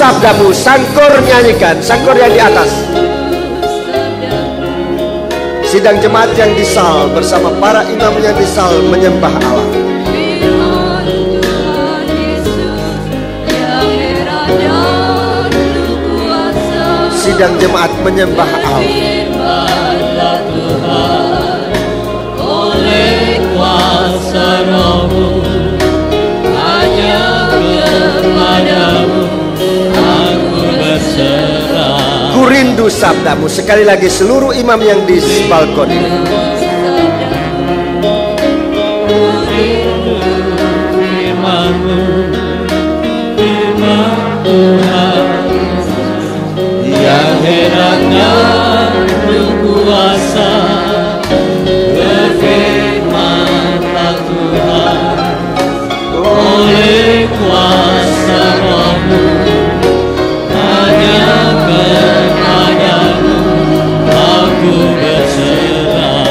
C: sabdamu. Sangkur nyanyikan, sangkur yang di atas. Sidang jemaat yang di sal bersama para imam yang di sal menyembah Allah. Sidang jemaat menyembah Allah.
D: Oleh kuasa Roh-Mu, hanya kepadamu aku berserah.
C: Ku rindu sabdamu. Sekali lagi seluruh imam yang di balkon ini.
D: Firman-Mu, firman Tuhan, yang herannya berkuasa. Berfirmanlah Tuhan, oleh kuasa Roh-Mu, hanya kepadamu aku berserah.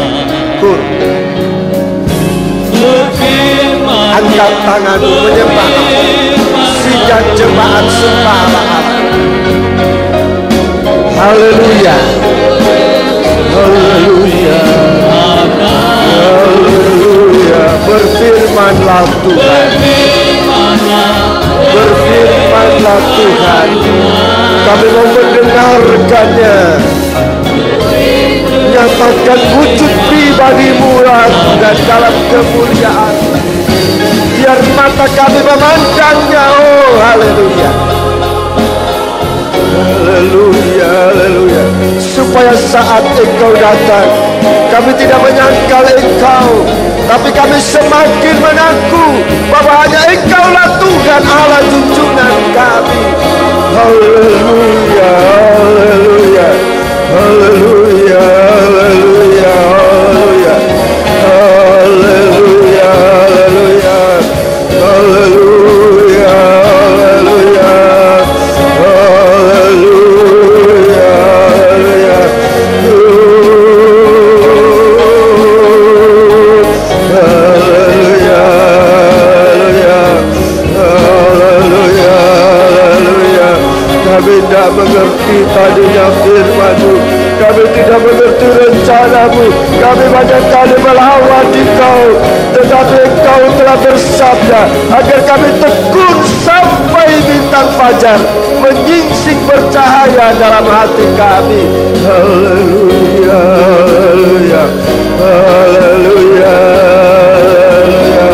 C: Angkat tanganmu menyembah Allah. Sidang jemaat sembah Allah. Haleluya. Haleluya. Haleluya. Berfirmanlah Tuhan. Berfirmanlah Tuhan. Kami mau mendengarkannya. Nyatakan wujud pribadi-Mu dan dalam kemuliaan. Biar mata kami memandangnya. Oh haleluya. Haleluya, haleluya. Supaya saat Engkau datang, kami tidak menyangkal Engkau, tapi kami semakin mengaku bahwa hanya Engkaulah Tuhan Allah junjungan kami. Haleluya, haleluya. Haleluya, haleluya, haleluya. Haleluya, haleluya. Haleluya, haleluya. Haleluya, haleluya. Haleluya, haleluya. Haleluya. Kami tidak mengerti tadinya firman-Mu, kami tidak mengerti rencana-Mu, kami banyak kali melawan Engkau, tetapi Engkau telah bersabda agar kami tekun sampai bintang fajar menyingsing bercahaya dalam hati kami. Haleluya, haleluya, haleluya, haleluya.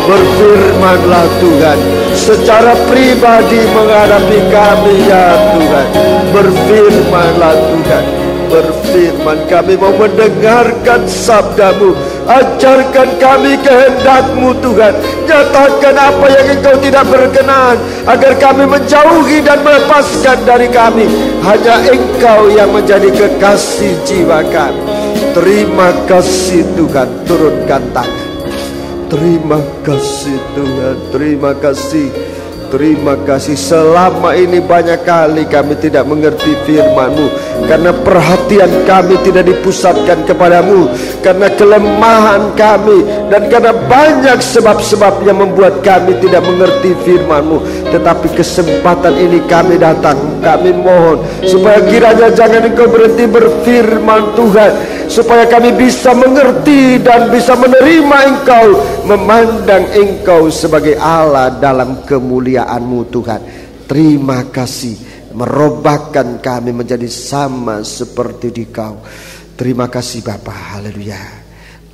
C: Berfirmanlah Tuhan secara pribadi menghadapi kami ya Tuhan. Berfirmanlah Tuhan. Berfirman, kami mau mendengarkan sabda-Mu. Ajarkan kami kehendak-Mu Tuhan. Nyatakan apa yang Engkau tidak berkenan, agar kami menjauhi dan melepaskan dari kami. Hanya Engkau yang menjadi kekasih jiwa kami. Terima kasih Tuhan, turunkan tangan. Terima kasih Tuhan, terima kasih. Terima kasih. Selama ini banyak kali kami tidak mengerti firman-Mu, karena perhatian kami tidak dipusatkan kepadamu, karena kelemahan kami, dan karena banyak sebab-sebab yang membuat kami tidak mengerti firman-Mu. Tetapi kesempatan ini kami datang, kami mohon supaya kiranya jangan Engkau berhenti berfirman Tuhan, supaya kami bisa mengerti dan bisa menerima Engkau, memandang Engkau sebagai Allah dalam kemuliaan-Mu Tuhan. Terima kasih, merubahkan kami menjadi sama seperti Dikau. Terima kasih Bapa, haleluya.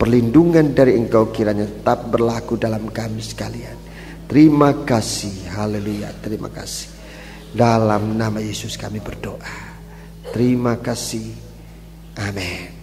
C: Perlindungan dari Engkau kiranya tetap berlaku dalam kami sekalian. Terima kasih, haleluya, terima kasih. Dalam nama Yesus kami berdoa. Terima kasih, amin.